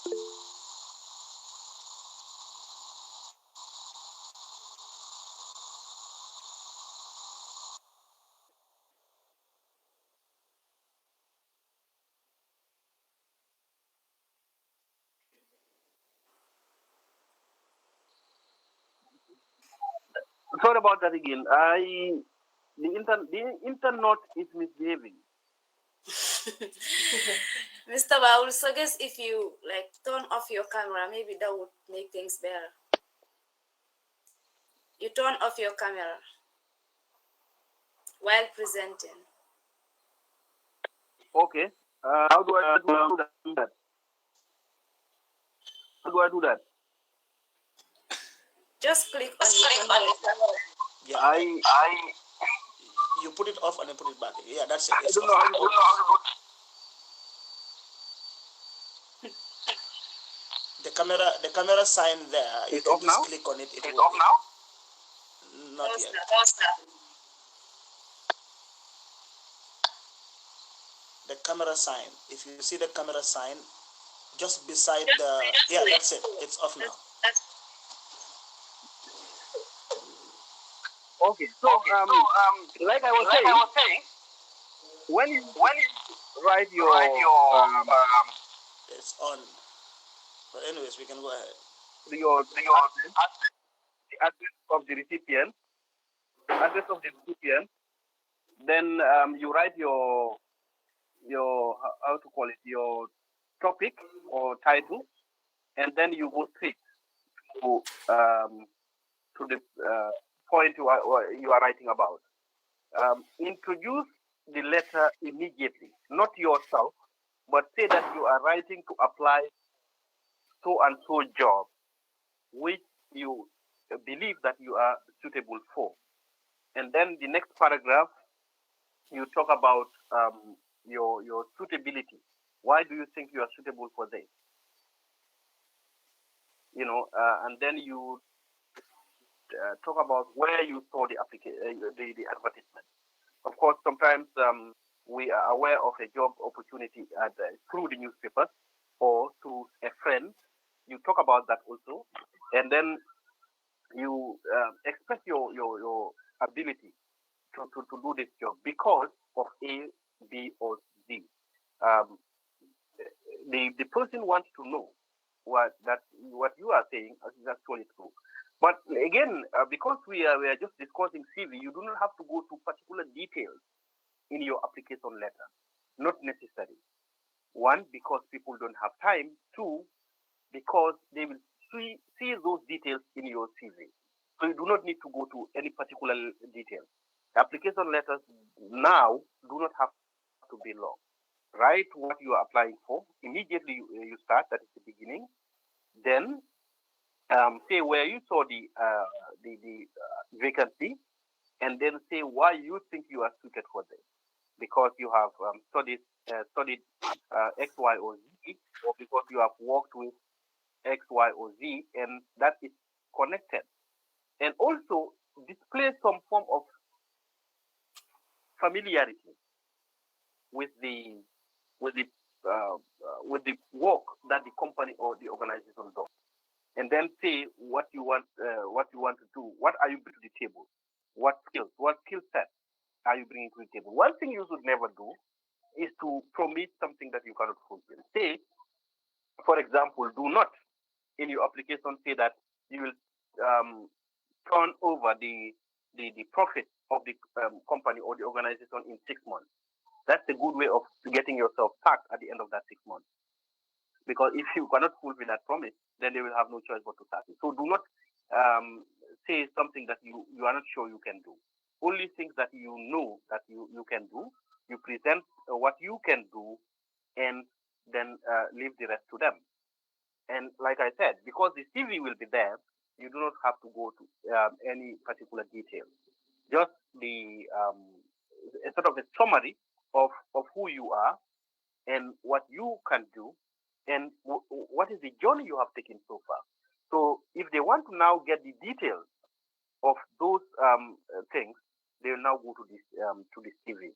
Speaker 4: Sorry about that again. The internet is misbehaving.
Speaker 1: Mr. Bah, I would suggest if you turn off your camera, maybe that would make things better. You turn off your camera while presenting.
Speaker 4: Okay. How do I do that? How do I do that?
Speaker 1: Just click on the camera.
Speaker 2: Yeah. You put it off and then put it back. Yeah, that's it.
Speaker 4: I don't know how to do it.
Speaker 2: The camera sign there.
Speaker 4: It's off now.
Speaker 2: Click on it. It's
Speaker 4: off now.
Speaker 2: Not yet. The camera sign. If you see the camera sign, just beside the. Yeah, that's it. It's off now.
Speaker 4: Okay. So like I was saying, when you write your
Speaker 2: it's on. But anyways, we can go ahead.
Speaker 4: Your address of the recipient. Then you write your how to call it, your topic or title, and then you go straight to the point you are writing about. Introduce the letter immediately, not yourself, but say that you are writing to apply so and so job, which you believe that you are suitable for. And then the next paragraph, you talk about your suitability. Why do you think you are suitable for this? And then you talk about where you saw the the advertisement. Of course, sometimes we are aware of a job opportunity through the newspaper or through a friend. You talk about that also, and then you express your ability to do this job because of A, B, or Z. The person wants to know what you are saying is actually true. But again, because we are just discussing CV, you do not have to go to particular details in your application letter. Not necessary. One, because people don't have time. Two, because they will see those details in your CV. So you do not need to go to any particular detail. Application letters now do not have to be long. Write what you are applying for. Immediately you start, that is the beginning. Then say where you saw the vacancy, and then say why you think you are suited for this. Because you have studied X, Y, or Z, or because you have worked with X, Y, or Z, and that is connected. And also display some form of familiarity with the work that the company or the organization does. and then say what you want to do. What are you bringing to the table? What skill set are you bringing to the table? One thing you should never do is to promise something that you cannot fulfill. Say, for example, do not in your application say that you will turn over the profit of the company or the organization in 6 months. That's a good way of getting yourself sacked at the end of that 6 months. Because if you cannot fulfill that promise, then they will have no choice but to sack you. So do not say something that you are not sure you can do. Only things that you know that you can do, you present what you can do, and then leave the rest to them. And like I said, because the CV will be there, you do not have to go to any particular detail. Just the a sort of a summary of who you are and what you can do and what is the journey you have taken so far. So if they want to now get the details of those things, they will now go to this CV.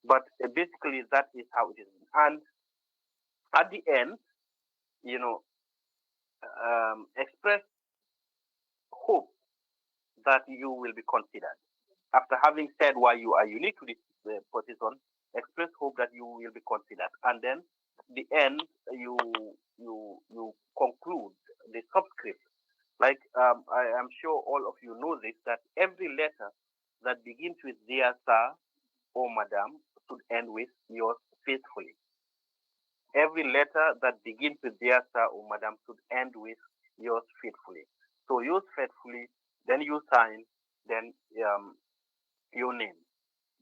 Speaker 4: But basically, that is how it is. And at the end, express hope that you will be considered. After having said why you are unique to this position, express hope that you will be considered. And then the end, you conclude the subscript. Like I am sure all of you know this, that every letter that begins with dear sir or madam should end with yours faithfully. Every letter that begins with dear sir or madam should end with yours faithfully. So yours faithfully, then you sign, then your name.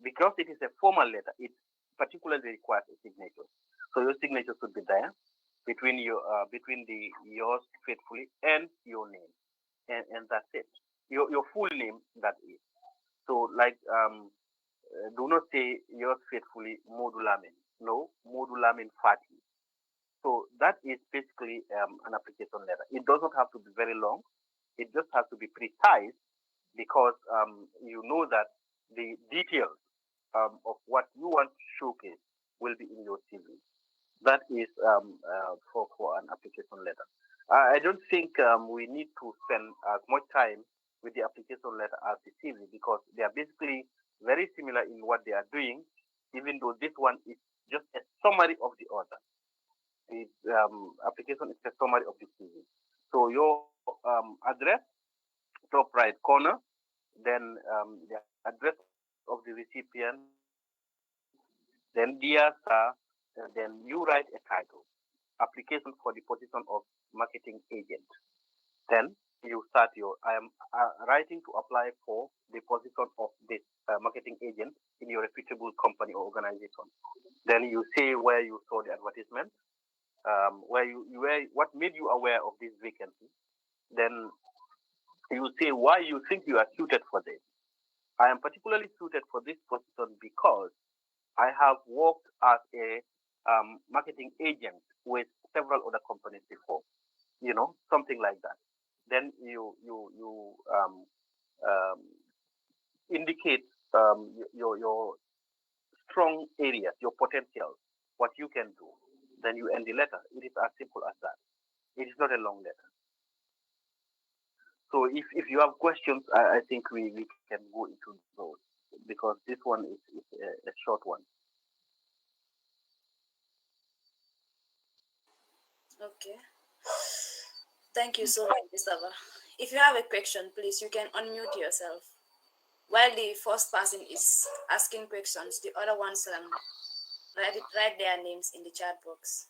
Speaker 4: Because it is a formal letter, it particularly requires a signature. So your signature should be there between the yours faithfully and your name, and that's it. Your full name, that is. So like do not say yours faithfully Modulamin. No, Modulamin Fati. So that is basically an application letter. It does not have to be very long. It just has to be precise because you know that the details of what you want to showcase will be in your CV. That is for an application letter. I don't think we need to spend as much time with the application letter as the CV because they are basically very similar in what they are doing, even though this one is just a summary of the other. The application is a summary of the CV. So your address, top right corner, then the address of the recipient, then dear sir, then you write a title, application for the position of marketing agent. Then you start I am writing to apply for the position of this marketing agent in your reputable company or organization. Then you say where you saw the advertisement, what made you aware of this vacancy. Then you say why you think you are suited for this. I am particularly suited for this position because I have worked as a marketing agent with several other companies before, something like that. Then you indicate your strong areas, your potential, what you can do. Then you end the letter. It is as simple as that. It is not a long letter. So if you have questions, I think we can go into those because this one is a short one.
Speaker 1: Okay. Thank you so much, Mr. Bah. If you have a question, please, you can unmute yourself. While the first person is asking questions, the other ones write their names in the chat box.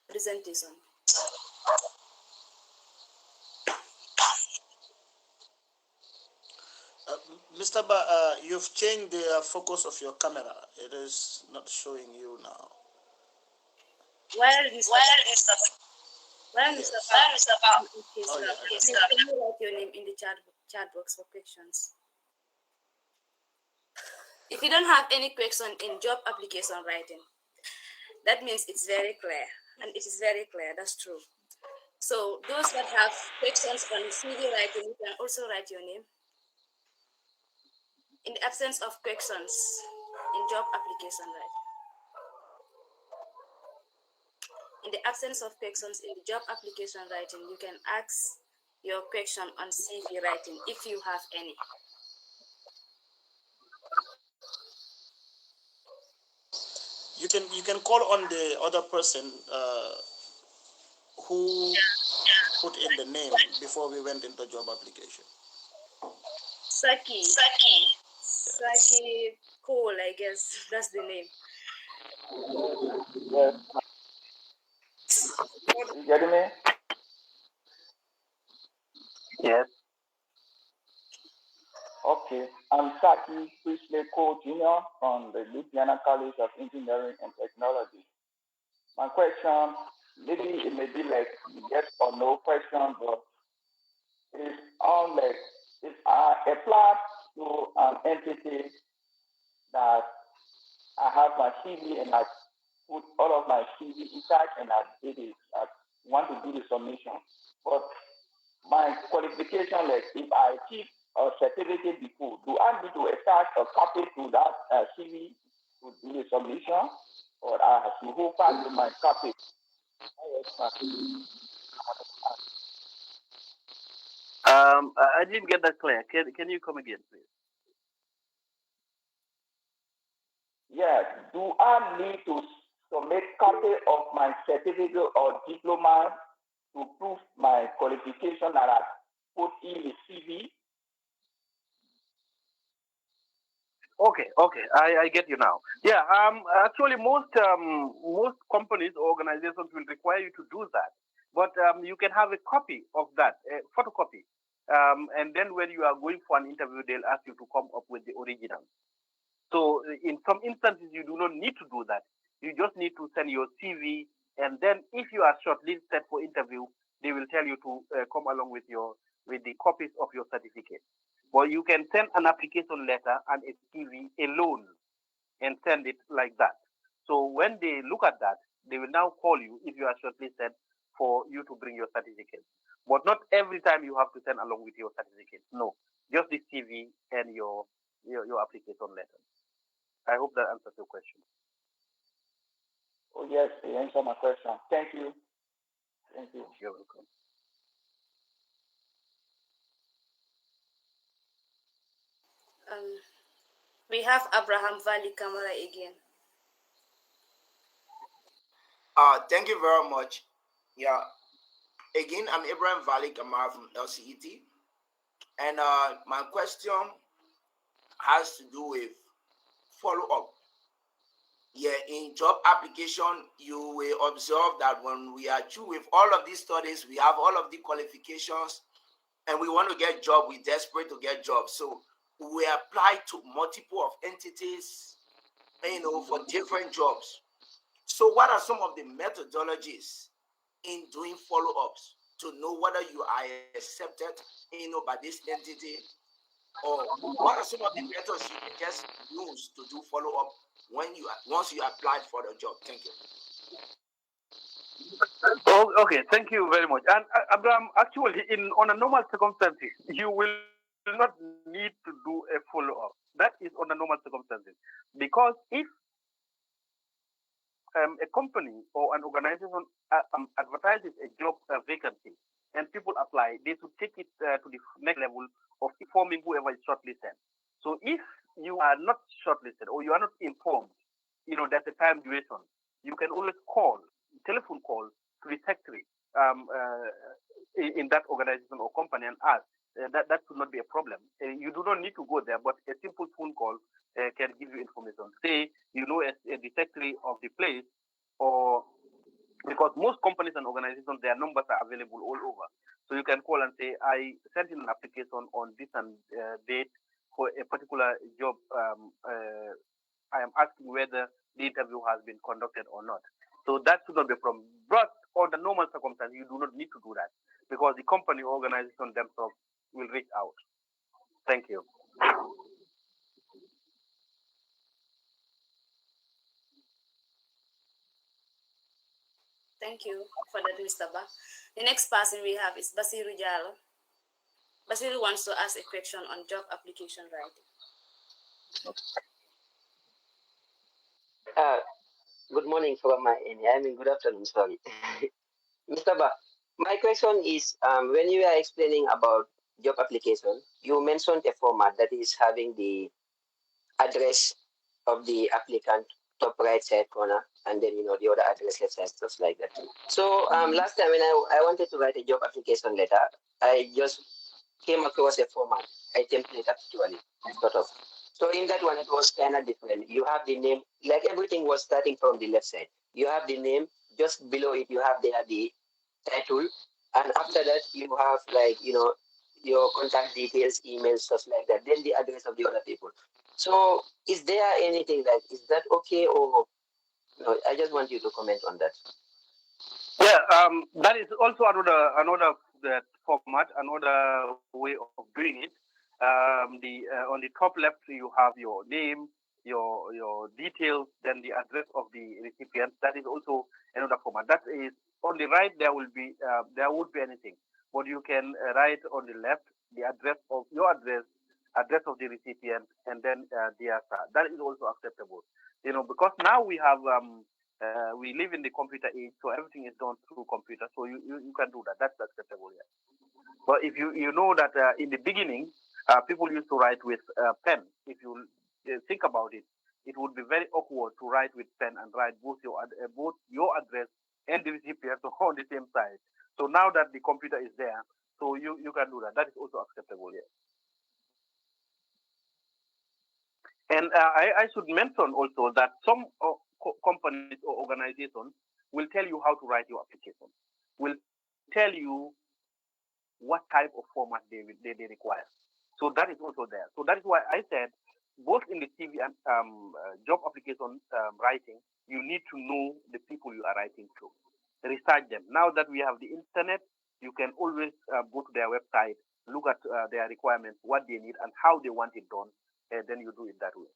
Speaker 1: Presentation.
Speaker 2: Mr. Ba, you've changed the focus of your camera. It is not showing you now.
Speaker 1: Where is Mr. Ba? Can you write your name in the chat box for questions? If you don't have any question in job application writing, that means it's very clear, and it is very clear. That's true. So those that have questions on CV writing, you can also write your name. In the absence of questions, in job application writing. In the absence of questions in the job application writing, you can ask your question on CV writing if you have any.
Speaker 2: You can call on the other person who put in the name before we went into job application.
Speaker 1: Saki Cole, I guess that's the name.
Speaker 10: Yes. You getting me?
Speaker 4: Yes.
Speaker 10: Okay. I'm Saki Priestley Cole Jr. from the Louisiana College of Engineering and Technology. My question, maybe it may be like yes or no question, but it's on like if I apply to an entity that I have my CV and I put all of my CV inside and I did it. I want to do the submission. But my qualification, like if I keep a certificate before, do I need to attach a copy to that CV to do the submission? Or I have to hold fast to my copy?
Speaker 4: I didn't get that clear. Can you come again, please?
Speaker 10: Yeah. Do I need to submit copy of my certificate or diploma to prove my qualification that I put in the CV?
Speaker 4: Okay, I get you now. Yeah, actually, most companies or organizations will require you to do that, but you can have a copy of that, a photocopy, and then when you are going for an interview, they'll ask you to come up with the original. So in some instances, you do not need to do that. You just need to send your CV, and then if you are shortlisted for interview, they will tell you to come along with the copies of your certificate. Well, you can send an application letter and a CV alone and send it like that. So when they look at that, they will now call you if you are shortlisted for you to bring your certificate. But not every time you have to send along with your certificate. No, just the CV and your application letter. I hope that answers your question.
Speaker 10: Oh, yes, you answered my question. Thank you. Thank you.
Speaker 4: You're welcome.
Speaker 1: We have Abraham Valley Kamara again.
Speaker 7: Thank you very much. Yeah. Again, I'm Abraham Valley Kamara from LCET. And my question has to do with follow-up. Yeah, in job application, you will observe that when we are through with all of these studies, we have all of the qualifications, and we want to get job, we're desperate to get jobs. So we apply to multiple of entities, for different jobs. So what are some of the methodologies in doing follow-ups to know whether you are accepted, by this entity, or what are some of the methods you can just use to do follow-up once you applied for the job? Thank you.
Speaker 4: Oh, okay, thank you very much. And Abraham, actually, on a normal circumstances, you will not need to do a follow-up. That is on a normal circumstances, because if a company or an organization advertises a job vacancy and people apply, they should take it to the next level of informing whoever is shortlisted. So if you are not shortlisted or you are not informed, there's a time duration, you can always telephone call to the secretary in that organization or company and ask. That should not be a problem. You do not need to go there, but a simple phone call can give you information. Say, the secretary of the place, or because most companies and organizations, their numbers are available all over. So you can call and say, I sent in an application on this and date for a particular job. I am asking whether the interview has been conducted or not. So that should not be a problem. But under normal circumstances, you do not need to do that because the company or organization themselves will reach out. Thank you.
Speaker 1: Thank you for that, Mr. Bah. The next person we have is Basiru Jallo. Basiru wants to ask a question on job application writing.
Speaker 11: Good morning from my end. I mean, good afternoon, sorry. Mr. Bah, my question is, when you are explaining about job application, you mentioned a format that is having the address of the applicant top right side corner, and then the other address left side, stuff like that. So last time when I wanted to write a job application letter, I just came across a format, a template actually, sort of. So in that one, it was kind of different. You have the name, like everything was starting from the left side. You have the name, just below it, you have there the title, and after that, you have like, your contact details, emails, stuff like that, then the address of the other people. So is there anything like, is that okay, or no? I just want you to comment on that.
Speaker 4: Yeah, that is also another that format, another way of doing it. On the top left you have your name, your details, then the address of the recipient. That is also another format. That is on the right. There would be anything, but you can write on the left the address of your address of the recipient, and then the answer. That is also acceptable. Because now we live in the computer age, so everything is done through computer. So you can do that. That's acceptable. Yeah. But if you know that in the beginning, people used to write with pen. If you think about it, it would be very awkward to write with pen and write both your address and the recipient on the same side. So now that the computer is there, so you can do that. That is also acceptable. Yeah. And I should mention also that some companies or organizations will tell you how to write your application, will tell you what type of format they require. So that is also there. So that is why I said, both in the CV and job application writing, you need to know the people you are writing to. Research them. Now that we have the internet, you can always go to their website, look at their requirements, what they need, and how they want it done, and then you do it that way.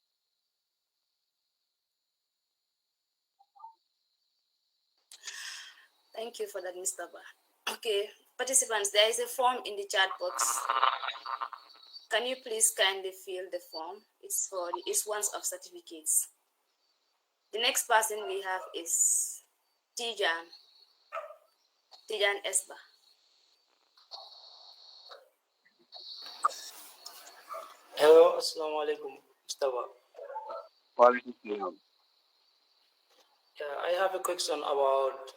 Speaker 1: Thank you for that, Mr. Bah. Okay, participants, there is a form in the chat box. Can you please kindly fill the form? It's for the issuance of certificates. The next person we have is Tijan Esba.
Speaker 5: Hello, assalamu alaikum, Mr. Bah. Yeah, I have a question about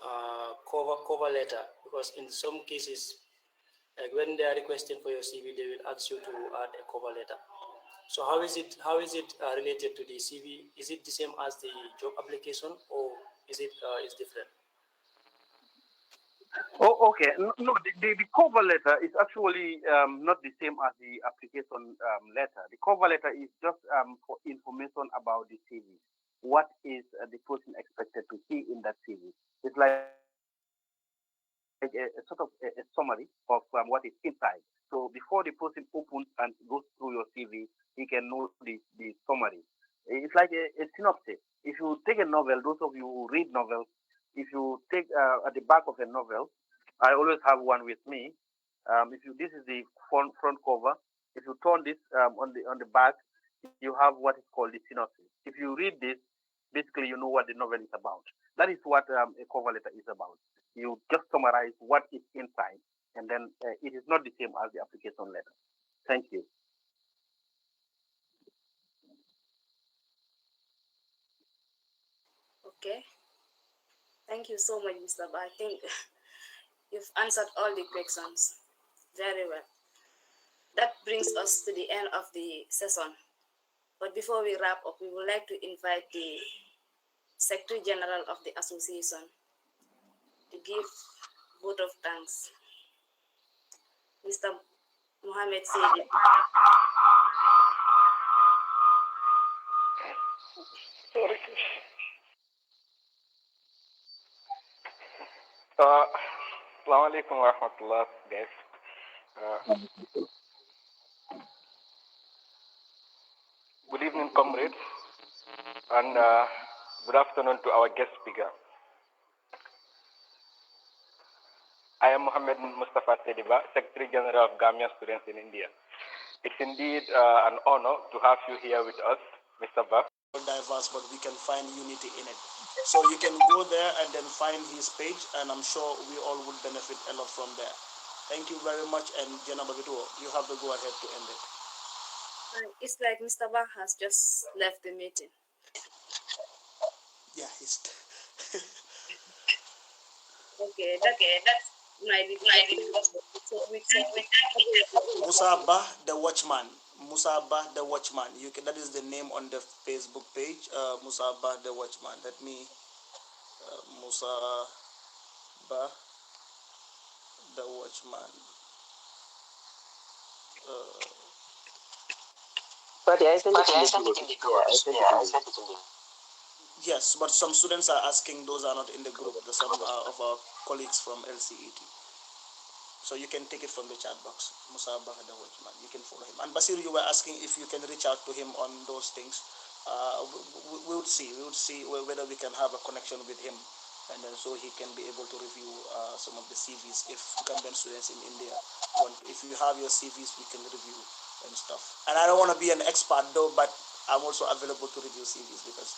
Speaker 5: cover letter, because in some cases, like when they are requesting for your CV, they will ask you to add a cover letter. So how is it related to the CV? Is it the same as the job application, or is it is different?
Speaker 4: Oh, okay. No, the cover letter is actually not the same as the application letter. The cover letter is just for information about the CV. What is the person expected to see in that CV? It's like a sort of a summary of what is inside. So before the person opens and goes through your CV, he can know the summary. It's like a synopsis. If you take a novel, those of you who read novels, if you take at the back of a novel, I always have one with me. This is the front cover. If you turn this on the back, you have what is called the synopsis. If you read this, basically you know what the novel is about. That is what a cover letter is about. You just summarize what is inside, and then it is not the same as the application letter. Thank you.
Speaker 1: Okay. Thank you so much, Mr. Bah. I think you've answered all the questions very well. That brings us to the end of the session. But before we wrap up, we would like to invite the Secretary General of the Association to give vote of thanks. Mr. Mohammed Saidi.
Speaker 10: Sorry. Assalamu alaikum wa rahmatullah, guys. Good evening, comrades, and good afternoon to our guest speaker. I am Mohammed Mustafa Sediba, Secretary General of Gambian Students in India. It's indeed an honor to have you here with us, Mr. Bah.
Speaker 2: diverse, but we can find unity in it. So you can go there and then find his page, and I'm sure we all would benefit a lot from there. Thank you very much, and Janaba Bituo, you have the go ahead to end it.
Speaker 1: It's like Mr. Bah has just left the meeting.
Speaker 2: Yeah, he's.
Speaker 1: Okay, that's my so we thank
Speaker 2: Musa Bah the Watchman. Musa Bah the Watchman. That is the name on the Facebook page. Musa Bah the Watchman. Let me. Musa Bah the Watchman.
Speaker 11: But I sent it in the group.
Speaker 2: Yes, but some students are asking those are not in the group. Some of our colleagues from LCET. So you can take it from the chat box. Musa Bah the Watchman. You can follow him. And Basir, you were asking if you can reach out to him on those things. We would see. We would see whether we can have a connection with him, and then so he can be able to review some of the CVs. If Gambian students in India want, if you have your CVs, we can review and stuff. And I don't want to be an expert though, but I'm also available to review CVs because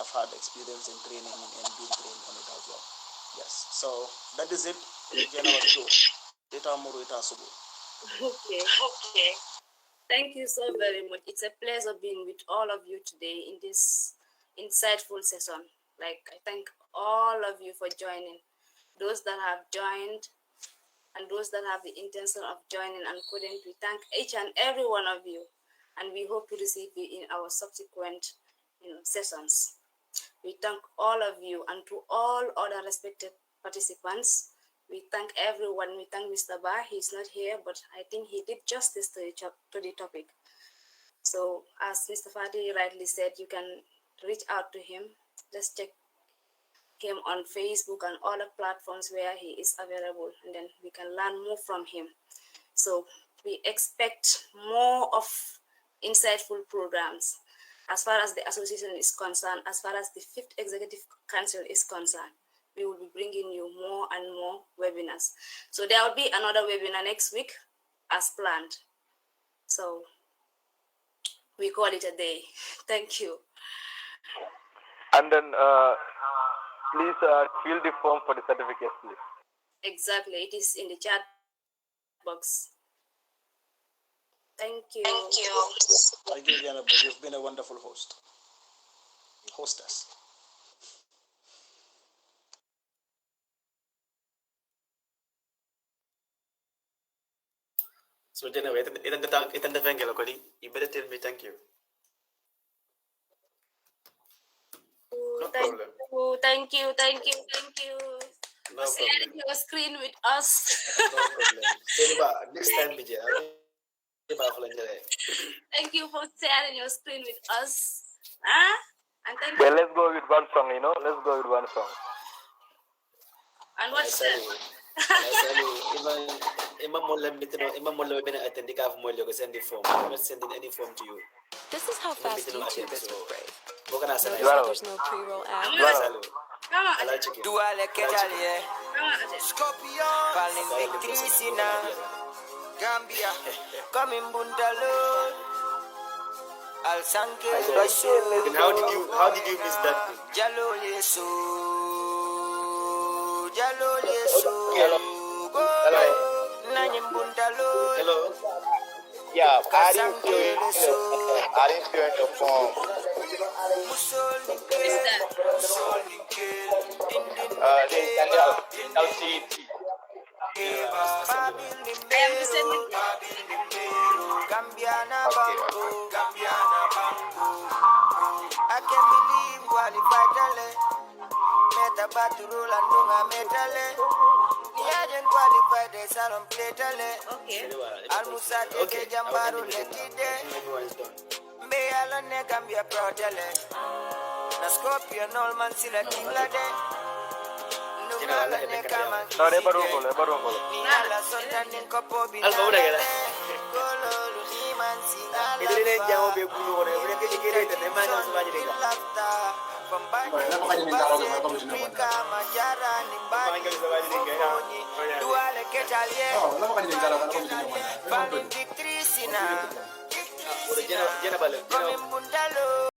Speaker 2: I've had experience in training and being trained on it as well. Yes. So that is it.
Speaker 1: Okay. Thank you so very much. It's a pleasure being with all of you today in this insightful session. Like, I thank all of you for joining. Those that have joined and those that have the intention of joining and couldn't, we thank each and every one of you. And we hope to receive you in our subsequent sessions. We thank all of you, and to all other respected participants, we thank everyone. We thank Mr. Bah. He's not here, but I think he did justice to the topic. So as Mr. Fadi rightly said, you can reach out to him. Just check him on Facebook and all the platforms where he is available, and then we can learn more from him. So we expect more of insightful programs. As far as the association is concerned, as far as the 5th Executive Council is concerned, we will be bringing you more and more webinars. So there will be another webinar next week as planned. So we call it a day. Thank you.
Speaker 4: And then please fill the form for the certificate, please.
Speaker 1: Exactly. It is in the chat box. Thank you.
Speaker 2: Thank you, Janaba. You've been a wonderful hostess.
Speaker 12: So Janaba, you better tell me thank you. No problem.
Speaker 1: Thank you.
Speaker 12: No
Speaker 1: sharing your screen with us.
Speaker 12: No problem. Next time,
Speaker 1: Thank you for sharing your screen with us. And thank
Speaker 4: Well,
Speaker 1: you.
Speaker 4: let's go with one song, Let's go with one song.
Speaker 1: And what's that?
Speaker 12: I'm not sending any form to you.
Speaker 13: This is how fast YouTube is with Brave.
Speaker 12: Notice
Speaker 13: that there's no pre-roll ad.
Speaker 14: Gambia, coming Bundalo.
Speaker 12: Then how did you miss that thing?
Speaker 14: Jalo Yesu.
Speaker 12: Hello.
Speaker 15: Yeah, I didn't feel it the form. LCT.
Speaker 1: I am sending
Speaker 14: Gambiana Banco. I can't believe qualified. Meta Baturula Nunga Metale. Niajan qualified as Salon Platale.
Speaker 1: Okay.
Speaker 14: Almusa de Jambaru Letide. May Alane Gambia Protele. Nascopian Olman Silla Tinglade.
Speaker 4: No, le barungolo.
Speaker 12: Janaba.